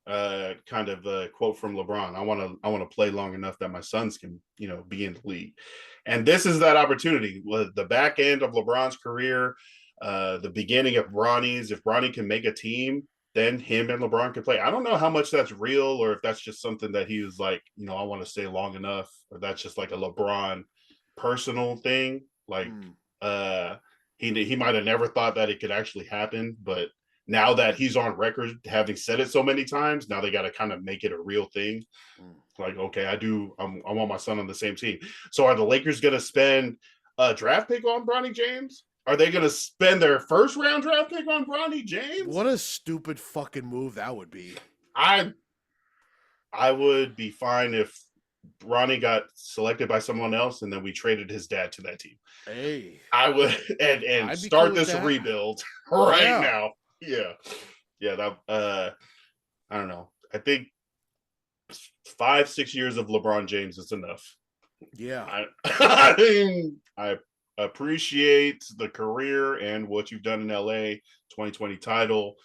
Kind of a quote from LeBron. I want to play long enough that my sons can be in the league, and this is that opportunity. With the back end of LeBron's career, the beginning of Bronny's. If Bronny can make a team, then him and LeBron can play. I don't know how much that's real or if that's just something that he was like, I want to stay long enough, or that's just like a LeBron personal thing. Like, he might have never thought that it could actually happen, but now that he's on record having said it so many times, now they got to kind of make it a real thing. Like, okay, I want my son on the same team. So are the Lakers going to spend a draft pick on Bronny James? Are they going to spend their first round draft pick on Bronny James? What a stupid fucking move that would be. I would be fine if Bronny got selected by someone else and then we traded his dad to that team. Hey. I would and start cool this rebuild now. Yeah. Yeah, that I don't know. I think 5-6 years of LeBron James is enough. Yeah. I appreciate the career and what you've done in LA, 2020 title,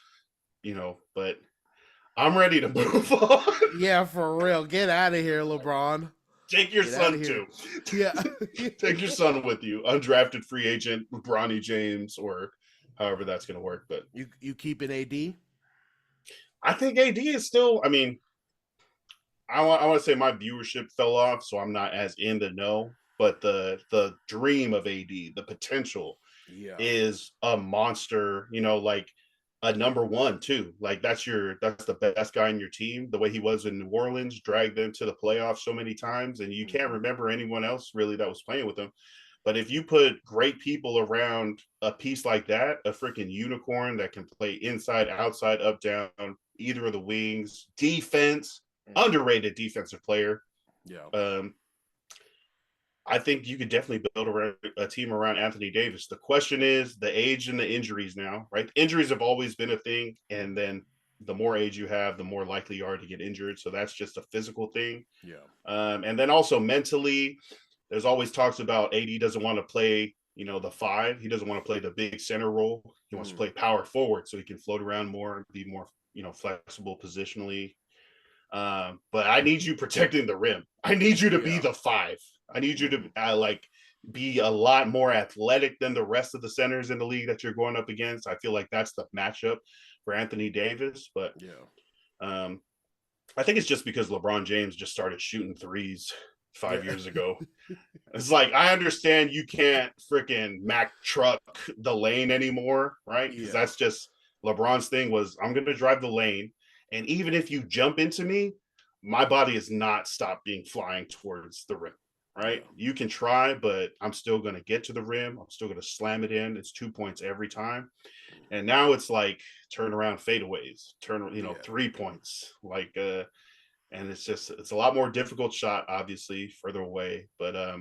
but I'm ready to move on. Yeah, for real. Get out of here, LeBron. Take your son too. Yeah. Take your son with you. Undrafted free agent, Bronny James, or however that's going to work. But you keep it AD? I think AD is still, I want to say my viewership fell off, so I'm not as in the know. But the dream of AD, the potential is a monster, like a number one too. Like that's the best guy in your team. The way he was in New Orleans dragged them to the playoffs so many times, and you can't remember anyone else really that was playing with him. But if you put great people around a piece like that, a freaking unicorn that can play inside, outside, up, down, either of the wings, defense, underrated defensive player. Yeah. I think you could definitely build a team around Anthony Davis. The question is the age and the injuries now, right? Injuries have always been a thing. And then the more age you have, the more likely you are to get injured. So that's just a physical thing. Yeah. And then also mentally, there's always talks about AD doesn't want to play, the five. He doesn't want to play the big center role. He wants to play power forward so he can float around more and be more, flexible positionally. But I need you protecting the rim. I need you to be the five. I need you to be a lot more athletic than the rest of the centers in the league that you're going up against. I feel like that's the matchup for Anthony Davis. But I think it's just because LeBron James just started shooting threes 5 years ago. It's like, I understand you can't freaking Mac truck the lane anymore, right? Because that's just LeBron's thing was, I'm going to drive the lane. And even if you jump into me, my body is not stopped being flying towards the rim, right? You can try, but I'm still going to get to the rim. I'm still going to slam it in. It's 2 points every time. And now it's like turn around fadeaways, 3 points. And it's a lot more difficult shot, obviously, further away. But I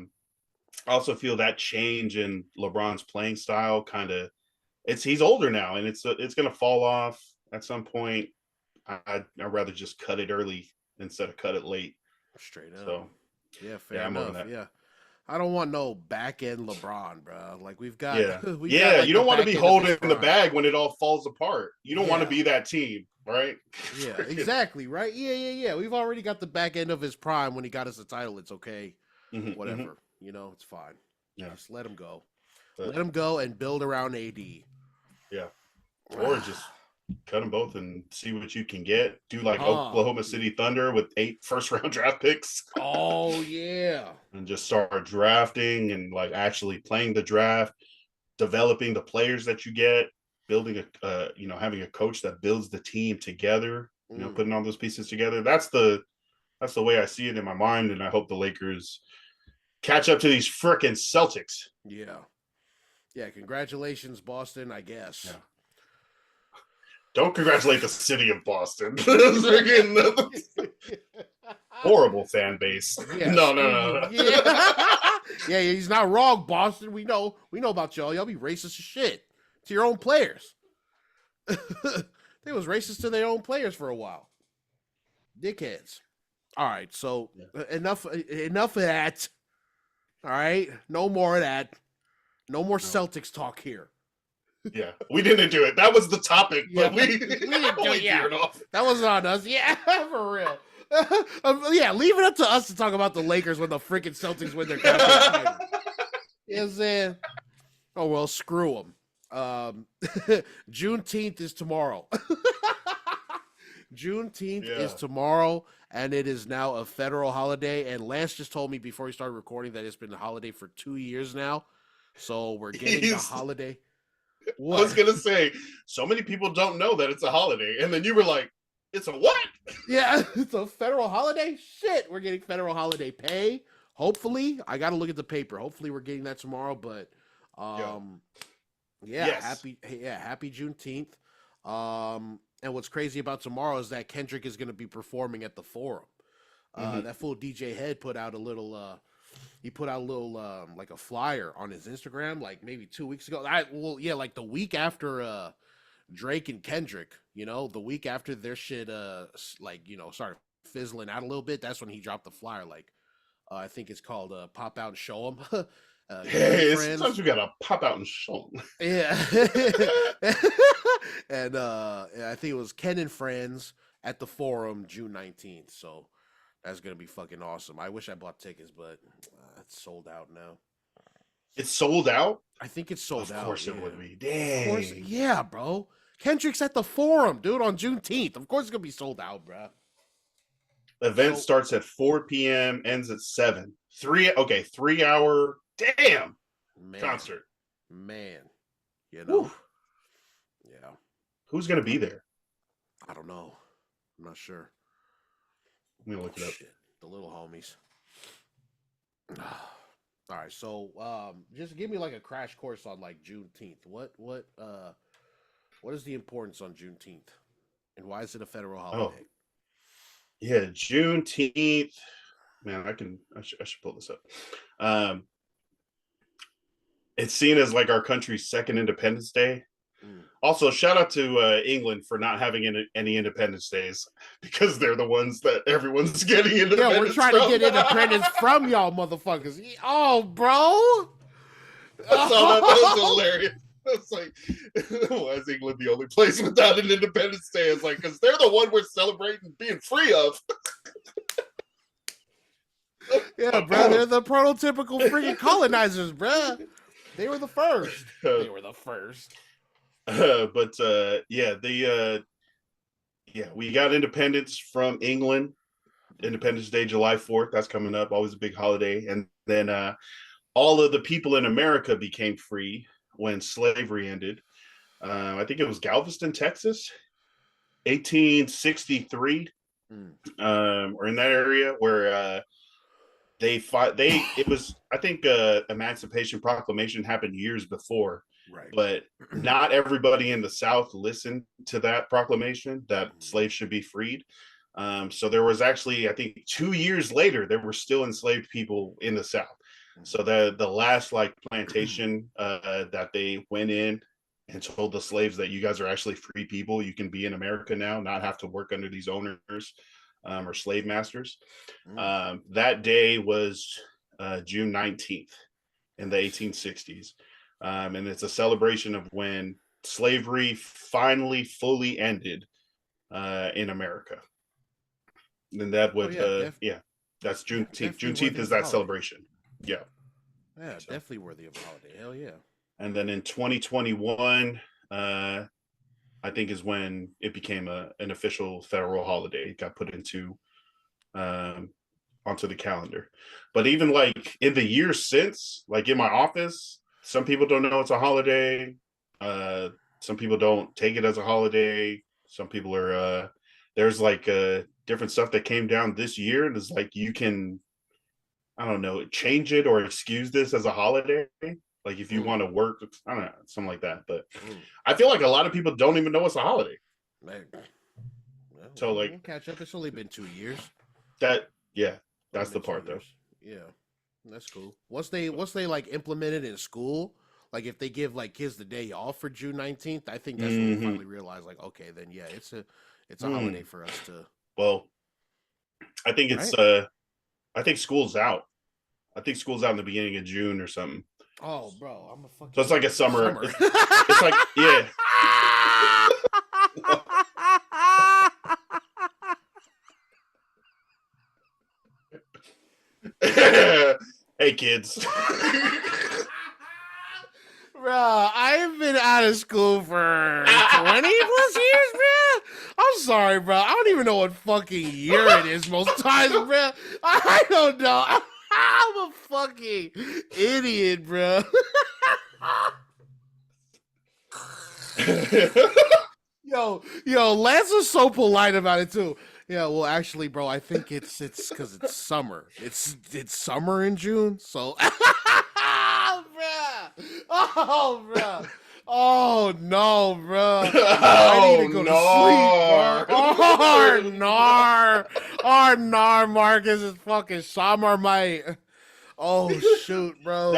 also feel that change in LeBron's playing style he's older now, and it's going to fall off at some point. I'd rather just cut it early instead of cut it late. Straight up. So, fair enough. Yeah. I don't want no back end LeBron, bro. Like we've got. You don't want to be holding the bag when it all falls apart. You don't want to be that team, right? Yeah, exactly, right? Yeah. We've already got the back end of his prime when he got us a title. It's okay. Whatever. It's fine. Yeah. Just let him go. Let him go and build around AD. Yeah. Or just cut them both and see what you can get. Do like Oklahoma City Thunder with 8 first-round draft picks. Oh, yeah. And just start drafting and actually playing the draft, developing the players that you get, building having a coach that builds the team together, putting all those pieces together. That's the way I see it in my mind, and I hope the Lakers catch up to these frickin' Celtics. Yeah, congratulations, Boston, I guess. Yeah. Don't congratulate the city of Boston. Horrible fan base. Yes. No. Yeah, he's not wrong, Boston. We know about y'all. Y'all be racist as shit to your own players. They was racist to their own players for a while. Dickheads. All right, so enough of that. All right, no more of that. No more Celtics talk here. Yeah, we didn't do it. That was the topic, but we didn't do it. Yeah, that wasn't on us. Yeah, for real. Leave it up to us to talk about the Lakers when the freaking Celtics win their conference title. You know what I'm saying? Oh, well, screw them. Juneteenth is tomorrow. Juneteenth is tomorrow, and it is now a federal holiday. And Lance just told me before he started recording that it's been a holiday for 2 years now. So we're getting the holiday. What? I was going to say, so many people don't know that it's a holiday. And then you were like, it's a what? Yeah, it's a federal holiday? Shit, we're getting federal holiday pay. Hopefully. I got to look at the paper. Hopefully we're getting that tomorrow. But, happy Juneteenth. And what's crazy about tomorrow is that Kendrick is going to be performing at the Forum. That fool DJ Head put out a little... like a flyer on his Instagram, like maybe 2 weeks ago. Like the week after Drake and Kendrick, the week after their shit, started fizzling out a little bit. That's when he dropped the flyer. I think it's called "Pop Out and Show 'Em." Sometimes we gotta pop out and show 'em. Yeah, and I think it was Ken and Friends at the Forum, June 19th. So. That's going to be fucking awesome. I wish I bought tickets, but it's sold out now. It's sold out? I think it's sold out. Of course it would be. Dang. Of course, yeah, bro. Kendrick's at the Forum, dude, on Juneteenth. Of course it's going to be sold out, bro. The event starts at 4 p.m., ends at 7. 3 hour, damn, concert. Man, you know, Woo. yeah. Who's gonna be there? I don't know. I'm not sure. I'm gonna look it up. Shit. The little homies. All right, so just give me like a crash course on like Juneteenth. What is the importance on Juneteenth, and why is it a federal holiday? Yeah, Juneteenth. Man, I should pull this up. It's seen as like our country's second Independence Day. Also, shout out to England for not having any Independence Days because they're the ones that everyone's getting independence. Yeah, we're trying to get independence from y'all motherfuckers. Oh, bro. I saw that. That was hilarious. It's like, why is England the only place without an Independence Day? It's like, because they're the one we're celebrating being free of. Yeah, bro. They're the prototypical freaking colonizers, bro. They were the first. They were the first. We got independence from England. Independence Day, July 4th. That's coming up. Always a big holiday. And then all of the people in America became free when slavery ended. I think it was Galveston, Texas, 1863, or in that area where Emancipation Proclamation happened years before. Right. But not everybody in the South listened to that proclamation that slaves should be freed. So there was actually, I think 2 years later, there were still enslaved people in the South. So the last like plantation that they went in and told the slaves that you guys are actually free people. You can be in America now, not have to work under these owners or slave masters. That day was June 19th in the 1860s. And it's a celebration of when slavery finally fully ended in America. And that would, that's Juneteenth. Juneteenth is that celebration. Yeah. Yeah, so. Definitely worthy of a holiday. Hell yeah. And then in 2021, I think is when it became an official federal holiday. It got put into onto the calendar. But even like in the years since, like in my office, some people don't know it's a holiday. Some people don't take it as a holiday. Some people are there's like different stuff that came down this year, and it's like you can, I don't know, change it or excuse this as a holiday. Like if you want to work, I don't know, something like that. But I feel like a lot of people don't even know it's a holiday. So like, we'll catch up. It's only been 2 years. That's the part though. Yeah, that's cool. Once they like implement it in school, like if they give like kids the day off for June 19th, I think that's when we finally realize like, okay, then yeah, it's a holiday for us to. Well, I think it's I think school's out. I think school's out in the beginning of June or something. Oh, bro, I'm a fucking. So it's like a summer. It's like, yeah. Hey, kids. Bro, I've been out of school for 20 plus years, bro. I'm sorry, bro. I don't even know what fucking year it is most times, bro. I don't know. I'm a fucking idiot, bro. Yo, Lance was so polite about it too. Yeah, well, actually, bro, I think it's because it's summer. It's summer in June, so. Bro. Oh no, bro. I need to go to sleep, bro. Nar, Marcus is fucking summer, mate. Oh shoot, bro.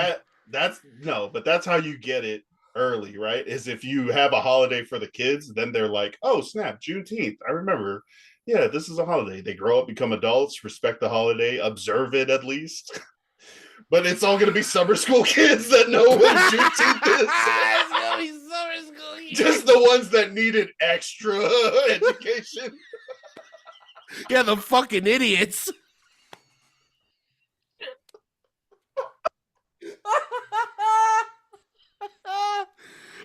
But that's how you get it early, right? Is if you have a holiday for the kids, then they're like, oh snap, Juneteenth. I remember. Yeah, this is a holiday. They grow up, become adults, respect the holiday, observe it at least. But it's all going to be summer school kids that know what Juneteenth is. It's going to be summer school kids. Just the ones that needed extra education. Yeah, the fucking idiots.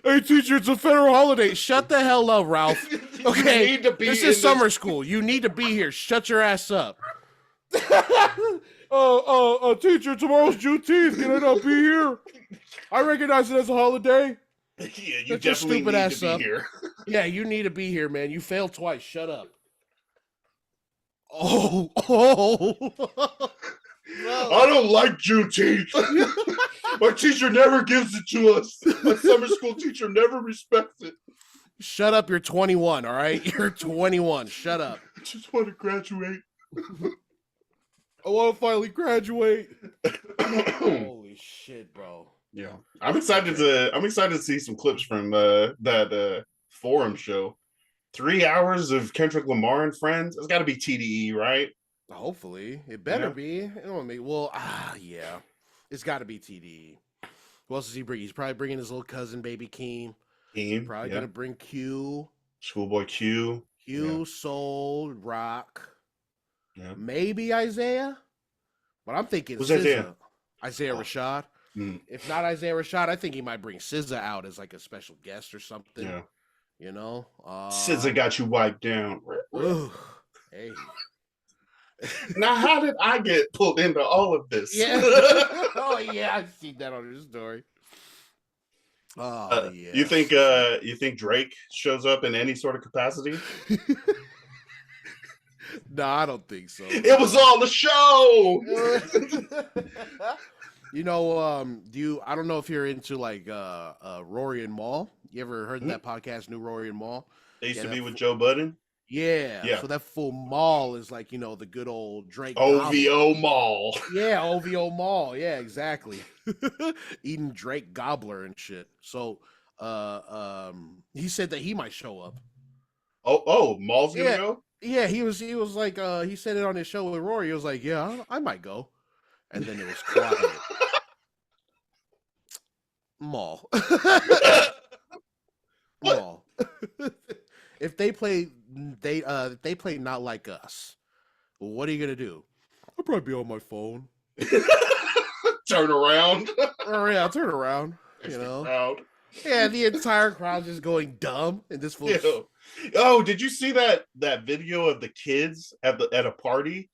Hey, teacher, it's a federal holiday. Shut the hell up, Ralph. Okay, this is summer school. You need to be here. Shut your ass up. Teacher, tomorrow's Juneteenth. Can I not be here? I recognize it as a holiday. Yeah, you Shut your definitely stupid need ass to be up. here. Yeah, you need to be here, man. You failed twice. Shut up. Oh. I don't like Juneteenth. My teacher never gives it to us. My summer school teacher never respects it. Shut up. You're 21, all right? You're 21. Shut up. I just want to graduate. I want to finally graduate. Holy shit, bro. Yeah. I'm excited to see some clips from that forum show. 3 hours of Kendrick Lamar and friends. It's got to be TDE, right? Hopefully. It better be. It don't make, well, yeah. It's got to be TDE. Who else does he bring? He's probably bringing his little cousin, Baby Keem. Probably going to bring Q. Schoolboy Q. Soul, Rock. Yeah. Maybe Isaiah. But I'm thinking Who's Isaiah Rashad. Mm. If not Isaiah Rashad, I think he might bring SZA out as like a special guest or something. Yeah. You know? SZA got you wiped down. Hey. Now, how did I get pulled into all of this? Yeah. Oh yeah, I've seen that on your story. Oh yeah. You think Drake shows up in any sort of capacity? No, I don't think so. It was all a show. You know, I don't know if you're into like Rory and Maul. You ever heard that podcast, New Rory and Maul? They used to be with Joe Budden. Yeah. So that full Maul is like, the good old Drake. OVO Maul. Yeah, OVO Maul. Yeah, exactly. Eating Drake Gobbler and shit. So he said that he might show up. Oh, Maul's gonna go? Yeah, he was like he said it on his show with Rory. He was like, yeah, I might go. And then it was quiet. Maul. Maul. If they play Not Like Us, what are you gonna do? I'll probably be on my phone. Turn around. Oh yeah, turn around. Crowd. Yeah, the entire crowd just going dumb in this full. Oh, did you see that video of the kids at a party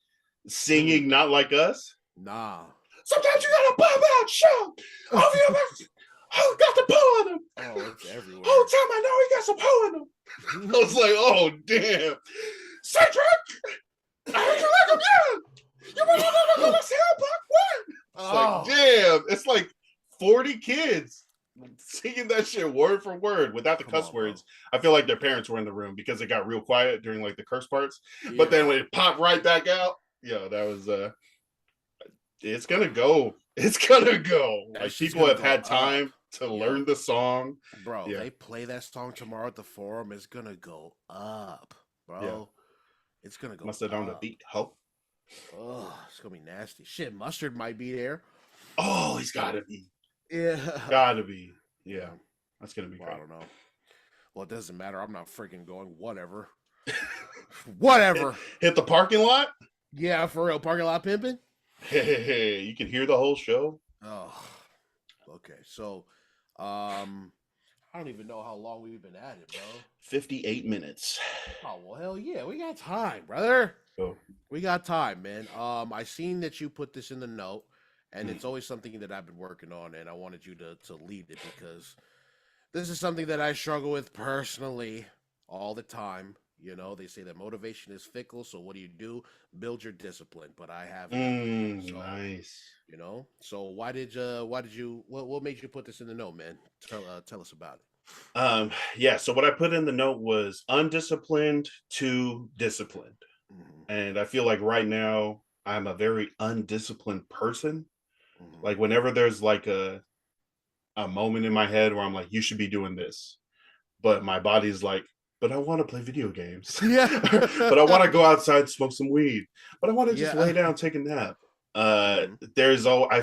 singing "Not Like Us"? Nah. Sometimes you gotta pop out, show. Oh, got the pole on him. Oh, it's everywhere. Whole time I know he got some pole in him. I was like, oh damn, Cedric, I heard you like him, yeah. You want to go to what? Like, damn, it's like 40 kids singing that shit word for word without the cuss words. Bro. I feel like their parents were in the room because it got real quiet during like the curse parts. Yeah. But then when it popped right back out, that was it's gonna go. It's gonna go. Like people have had time to learn the song. Bro, they play that song tomorrow at the forum, it's gonna go up, bro. Yeah. It's gonna go Must have on the beat, hope. Oh, it's gonna be nasty. Shit, Mustard might be there. Oh, he's gotta be. Yeah. Gotta be. Yeah. That's gonna be great. I don't know. Well, it doesn't matter. I'm not freaking going. Whatever. Whatever. Hit the parking lot? Yeah, for real. Parking lot pimping? Hey, you can hear the whole show. Oh. Okay. So I don't even know how long we've been at it, bro. 58 minutes. Oh well, hell yeah. We got time, brother. Oh. We got time, man. I seen that you put this in the note. And it's always something that I've been working on, and I wanted you to lead it because this is something that I struggle with personally all the time. They say that motivation is fickle, so what do? Build your discipline. But I haven't. Nice. So what made you put this in the note, man? Tell us about it. So what I put in the note was undisciplined to disciplined. Mm-hmm. And I feel like right now I'm a very undisciplined person. Like whenever there's like a moment in my head where I'm like, you should be doing this, but my body's like, but I want to play video games. Yeah. But I want to go outside, smoke some weed, but I want to just lay down, take a nap. I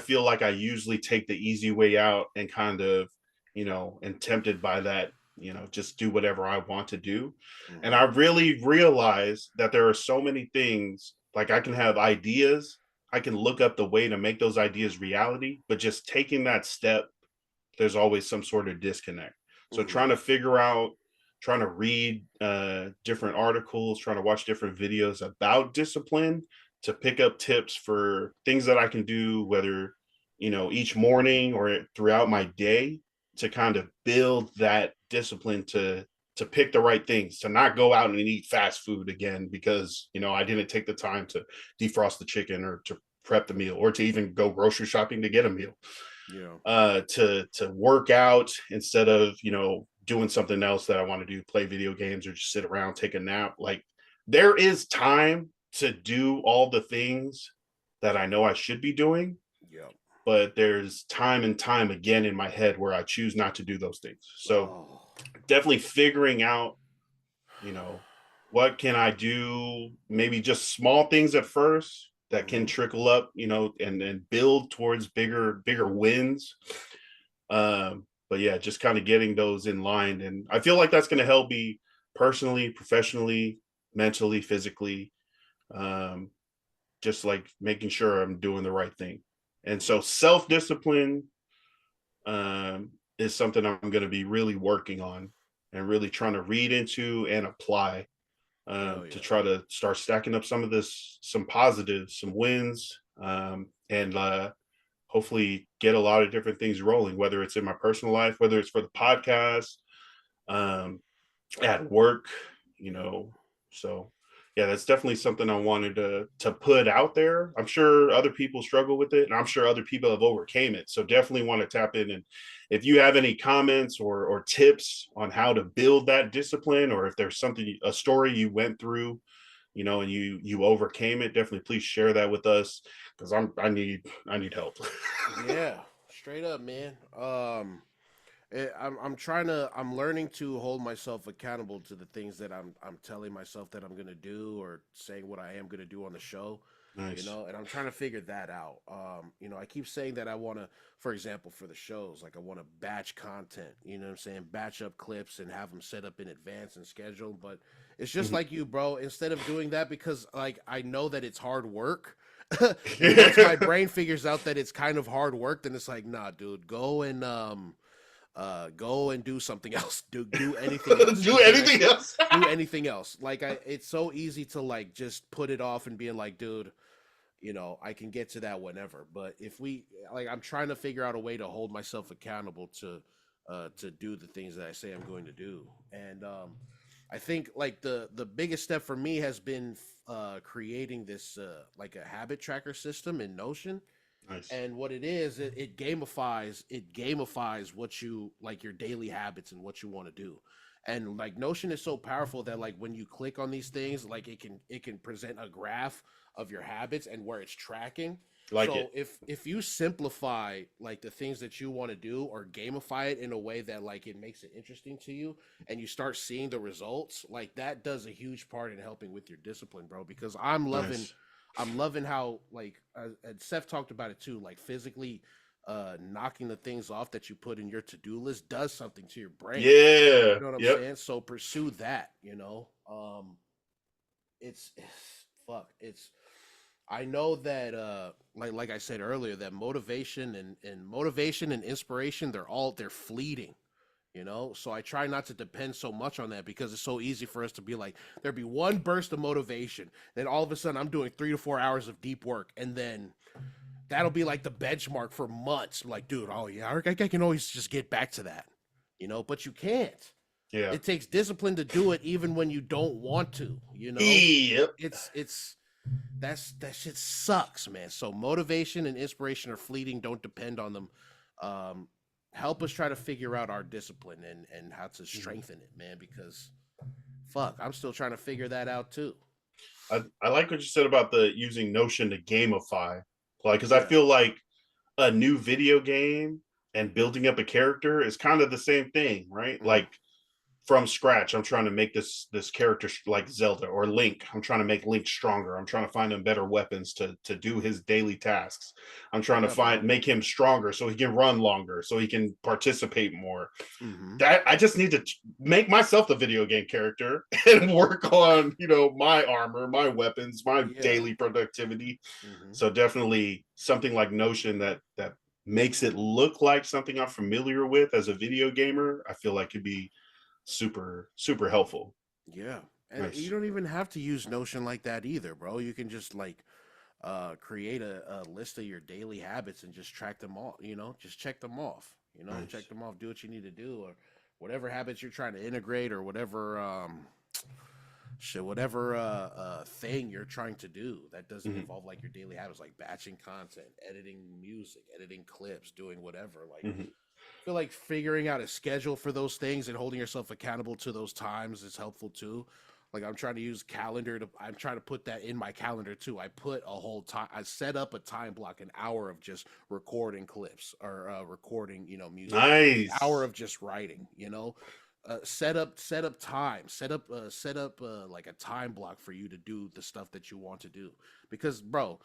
feel like I usually take the easy way out and kind of, and tempted by that, just do whatever I want to do. Mm-hmm. And I really realized that there are so many things, like I can have ideas, I can look up the way to make those ideas reality, but just taking that step, there's always some sort of disconnect. So trying to read different articles, trying to watch different videos about discipline to pick up tips for things that I can do, whether, each morning or throughout my day, to kind of build that discipline to pick the right things, to not go out and eat fast food again because, I didn't take the time to defrost the chicken or to prep the meal or to even go grocery shopping to get a meal. Yeah. To work out instead of, doing something else that I want to do, play video games or just sit around, take a nap. Like, there is time to do all the things that I know I should be doing, Yeah. but there's time and time again in my head where I choose not to do those things. So Oh. definitely figuring out, you know, what can I do? Maybe just small things at first that can trickle up, and build towards bigger wins. But yeah, just kind of getting those in line. And I feel like that's going to help me personally, professionally, mentally, physically. Um, just like making sure I'm doing the right thing. And so self-discipline is something I'm going to be really working on and really trying to read into and apply, Hell to yeah. try to start stacking up some positives, some wins, and hopefully get a lot of different things rolling, whether it's in my personal life, whether it's for the podcast, um, at work, you know. So yeah, that's definitely something I wanted to put out there. I'm sure other people struggle with it, and I'm sure other people have overcame it. So definitely want to tap in, and if you have any comments or tips on how to build that discipline, or if there's a story you went through, and you overcame it, definitely please share that with us, because I need help. Yeah. Straight up, man. I'm learning to hold myself accountable to the things that I'm telling myself that I'm gonna do or saying what I am gonna do on the show, Nice. and I'm trying to figure that out. I keep saying that I want to, for example, for the shows, like I want to batch content, what I'm saying, batch up clips and have them set up in advance and schedule. But it's just Mhm. like you, bro. Instead of doing that, because like I know that it's hard work. And once my brain figures out that it's kind of hard work, then it's like, nah, dude, go and do something else. Do anything else. Do Because I anything else. do anything else. Like it's so easy to like just put it off and being like, dude, I can get to that whenever. But if we like, I'm trying to figure out a way to hold myself accountable to do the things that I say I'm going to do. And I think like the biggest step for me has been creating this like a habit tracker system in Notion. Nice. And what it is, it gamifies what you like, your daily habits and what you want to do. And like Notion is so powerful that like when you click on these things, like it can present a graph of your habits and where it's tracking. Like So it. if you simplify like the things that you want to do or gamify it in a way that like it makes it interesting to you and you start seeing the results, like that does a huge part in helping with your discipline, bro. Because Nice. I'm loving how like and Seth talked about it too, like physically knocking the things off that you put in your to-do list does something to your brain. Yeah. You know what I'm Yep. saying? So pursue that. It's fuck. It's I know that like I said earlier, that motivation and inspiration, they're fleeting. So I try not to depend so much on that because it's so easy for us to be like, there'd be one burst of motivation, then all of a sudden I'm doing 3 to 4 hours of deep work, and then that'll be like the benchmark for months. I'm like, dude, oh yeah, I can always just get back to that. But you can't. Yeah. It takes discipline to do it even when you don't want to. Yep. It's that shit sucks, man. So motivation and inspiration are fleeting. Don't depend on them. Um, Help us try to figure out our discipline and how to strengthen it, man. Because fuck, I'm still trying to figure that out too. I like what you said about the using Notion to gamify, like, because I Yeah. feel like a new video game and building up a character is kind of the same thing, right? Mm, Like, from scratch, I'm trying to make this character like Zelda or Link. I'm trying to make Link stronger. I'm trying to find him better weapons to do his daily tasks. I'm trying to yeah, bro. make him stronger so he can run longer, so he can participate more. Mm-hmm. That I just need to make myself the video game character and work on, my armor, my weapons, my Yeah. daily productivity. Mm-hmm. So definitely something like Notion that makes it look like something I'm familiar with as a video gamer, I feel like could be super super helpful. Yeah. And you Nice. don't even have to use Notion like that either, bro. You can just like create a list of your daily habits and just track them all. Just check them off. Check Nice. them off. Do what you need to do, or whatever habits you're trying to integrate, or whatever whatever thing you're trying to do that doesn't Hmm. involve like your daily habits, like batching content, editing music, editing clips, doing whatever. Like, Hmm. I feel like figuring out a schedule for those things and holding yourself accountable to those times is helpful too. Like, I'm trying to put that in my calendar too. I put a whole time, I set up a time block, an hour of just recording clips, or recording, music, hour Nice. of just writing, set up like a time block for you to do the stuff that you want to do. Because, bro,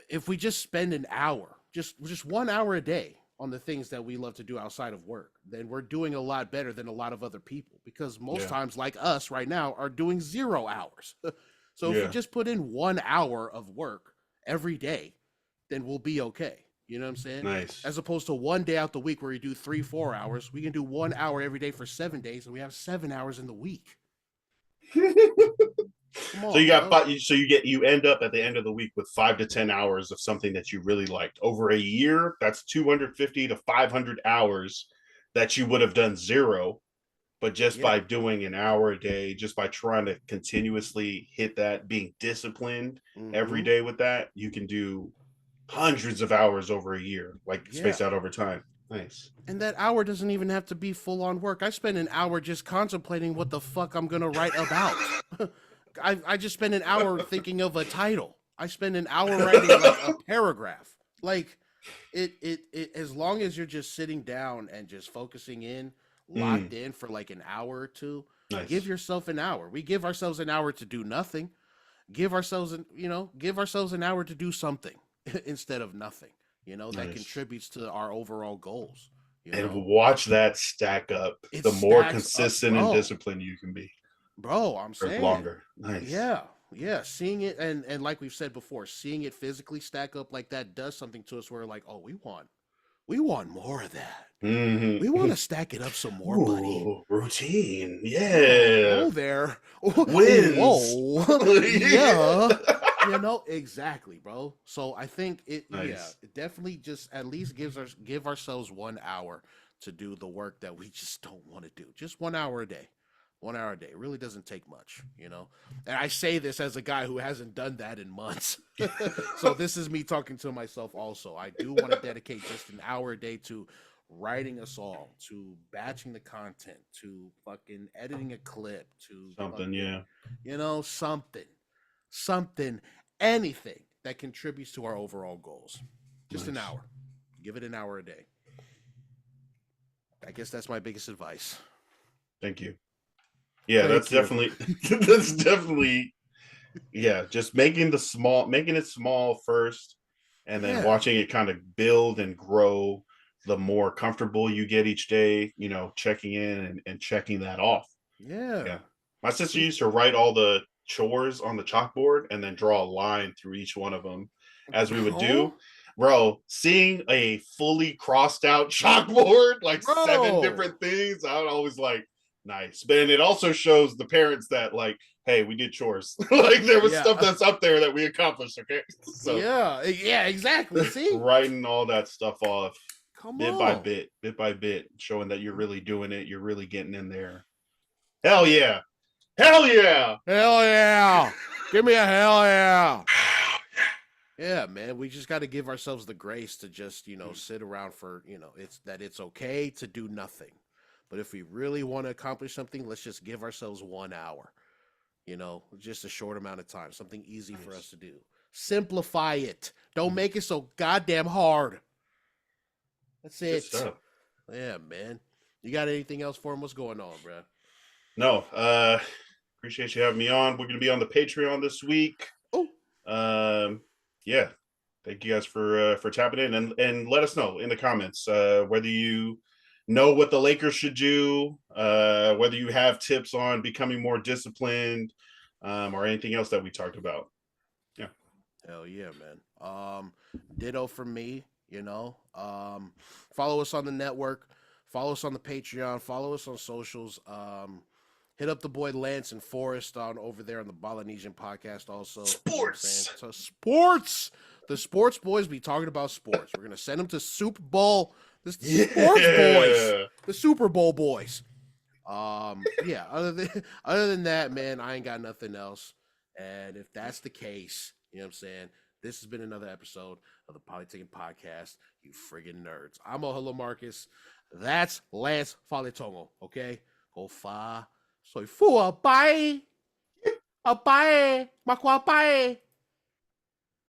if we just spend an hour, just 1 hour a day on the things that we love to do outside of work, then we're doing a lot better than a lot of other people, because most Yeah. times, like us right now, are doing 0 hours. So if we Yeah. just put in 1 hour of work every day, then we'll be okay. You know what I'm saying? Nice. As opposed to one day out the week where we do 3 4 hours, we can do 1 hour every day for 7 days, and we have 7 hours in the week. Come So you on, got bro. five, so you end up at the end of the week with 5 to 10 hours of something that you really liked. Over a year, that's 250 to 500 hours that you would have done zero, but just Yeah. by doing an hour a day, just by trying to continuously hit that, being disciplined every Mm-hmm. day with that, you can do hundreds of hours over a year, like Yeah. spaced out over time. Nice. And that hour doesn't even have to be full on work. I spend an hour just contemplating what the fuck I'm gonna write about. I just spend an hour thinking of a title. I spend an hour writing like a paragraph. Like, it as long as you're just sitting down and just focusing in, locked Mm, in for like an hour or two, give nice. yourself an hour. We give ourselves an hour to do nothing. Give ourselves an hour to do something instead of nothing. That Nice. contributes to our overall goals. You And know, watch that stack up. it The more stacks up, consistent and bro. disciplined you can be, Bro, I'm or saying, longer. Nice. yeah, yeah. Seeing it, and like we've said before, seeing it physically stack up like that does something to us. We're like, oh, we want more of that. Hmm. We want to stack it up some more, buddy. Ooh, routine. Oh, Yeah. whoa there. Wins. Whoa. Yeah. Yeah. Exactly, bro. So I think Nice. it definitely just at least give ourselves 1 hour to do the work that we just don't want to do. Just 1 hour a day. 1 hour a day. It really doesn't take much. And I say this as a guy who hasn't done that in months. So this is me talking to myself also. I do want to dedicate just an hour a day to writing a song, to batching the content, to fucking editing a clip, to Something, fucking, yeah. something, anything that contributes to our overall goals. Just an Nice. hour. Give it an hour a day. I guess that's my biggest advice. Thank you. Yeah, Thank you. that's definitely yeah, just making it small first and then Yeah. watching it kind of build and grow the more comfortable you get each day, checking in and checking that off. Yeah. Yeah. My sister We used to write all the chores on the chalkboard and then draw a line through each one of them as we would bro, do. Bro, seeing a fully crossed out chalkboard, like seven bro. different things, I would always like, nice. But and it also shows the parents that, like, hey, we did chores. Like there was stuff Yeah. that's up there that we accomplished. Okay. So Yeah, exactly. See? writing all that stuff off Come on. bit by bit, showing that you're really doing it, you're really getting in there. Hell yeah. Hell yeah. Hell yeah. Give me a hell yeah. Yeah, man. We just got to give ourselves the grace to just, sit around for, it's okay to do nothing. But if we really want to accomplish something, let's just give ourselves 1 hour, just a short amount of time, something easy for us Nice. to do. Simplify it. Don't make it so goddamn hard. That's Good it. stuff. Yeah, man. You got anything else for him? What's going on, bro? No, appreciate you having me on. We're gonna be on the Patreon this week. Oh, Yeah. Thank you guys for tapping in and let us know in the comments whether you know what the Lakers should do, whether you have tips on becoming more disciplined, or anything else that we talked about. Yeah. hell yeah, man. Ditto from me, follow us on the network, follow us on the Patreon, follow us on socials. Hit up the boy Lance and Forrest on over there on the Polynesian podcast also. Sports. So sports. The sports boys be talking about sports. We're going to send them to Super Bowl. This is the sports boys. The Super Bowl boys. Yeah, other than that, man, I ain't got nothing else. And if that's the case, you know what I'm saying? This has been another episode of the Polytickin Podcast, you friggin' nerds. I'm Ohelo Marcus. That's Lance Faletongo, okay? Ofa. Soy fua, bye. Bye. Makwa, bye.